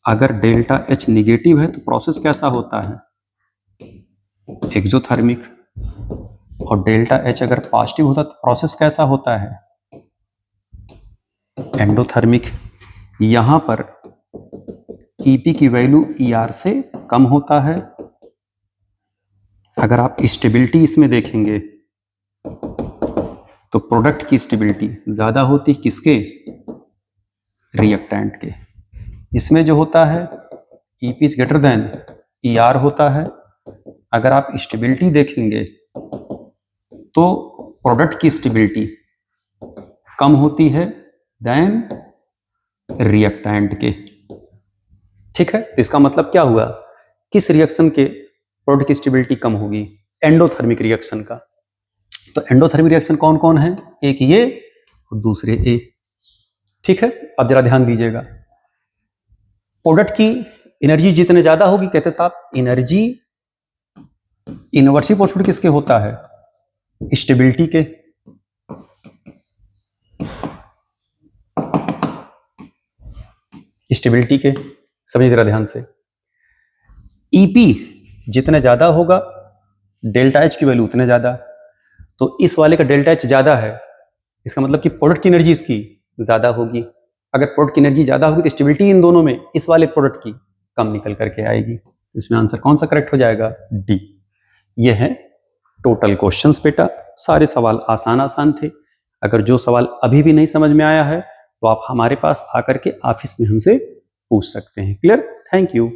अगर डेल्टा एच निगेटिव है तो प्रोसेस कैसा होता है, एक्सोथर्मिक। और डेल्टा एच अगर पॉजिटिव होता तो प्रोसेस कैसा होता है, एंडोथर्मिक। यहां पर ईपी की वैल्यू ER से कम होता है। अगर आप स्टेबिलिटी इसमें देखेंगे तो प्रोडक्ट की स्टेबिलिटी ज्यादा होती किसके, रिएक्टेंट के। इसमें जो होता है EP is greater then ER होता है। अगर आप स्टेबिलिटी देखेंगे तो प्रोडक्ट की स्टेबिलिटी कम होती है देन रिएक्टेंट के, ठीक है। इसका मतलब क्या हुआ, किस रिएक्शन के प्रोडक्ट की स्टेबिलिटी कम होगी, एंडोथर्मिक रिएक्शन का। तो एंडोथर्मिक रिएक्शन कौन कौन है, एक ये और दूसरे ए, ठीक है। अब जरा ध्यान दीजिएगा, प्रोडक्ट की एनर्जी जितने ज्यादा होगी, कहते साहब एनर्जी इनवर्सिव प्रोपोर्शनल किसके होता है, स्टेबिलिटी के। स्टेबिलिटी के, समझिए जरा ध्यान से। ईपी जितने ज्यादा होगा डेल्टा एच की वैल्यू उतने ज्यादा। तो इस वाले का डेल्टा एच ज्यादा है, इसका मतलब कि प्रोडक्ट की एनर्जी इसकी ज्यादा होगी। अगर प्रोडक्ट की एनर्जी ज्यादा होगी तो स्टेबिलिटी इन दोनों में इस वाले प्रोडक्ट की कम निकल करके आएगी। इसमें आंसर कौन सा करेक्ट हो जाएगा, डी। ये है टोटल क्वेश्चंस बेटा, सारे सवाल आसान आसान थे। अगर जो सवाल अभी भी नहीं समझ में आया है तो आप हमारे पास आकर के ऑफिस में हमसे पूछ सकते हैं। क्लियर? Thank you.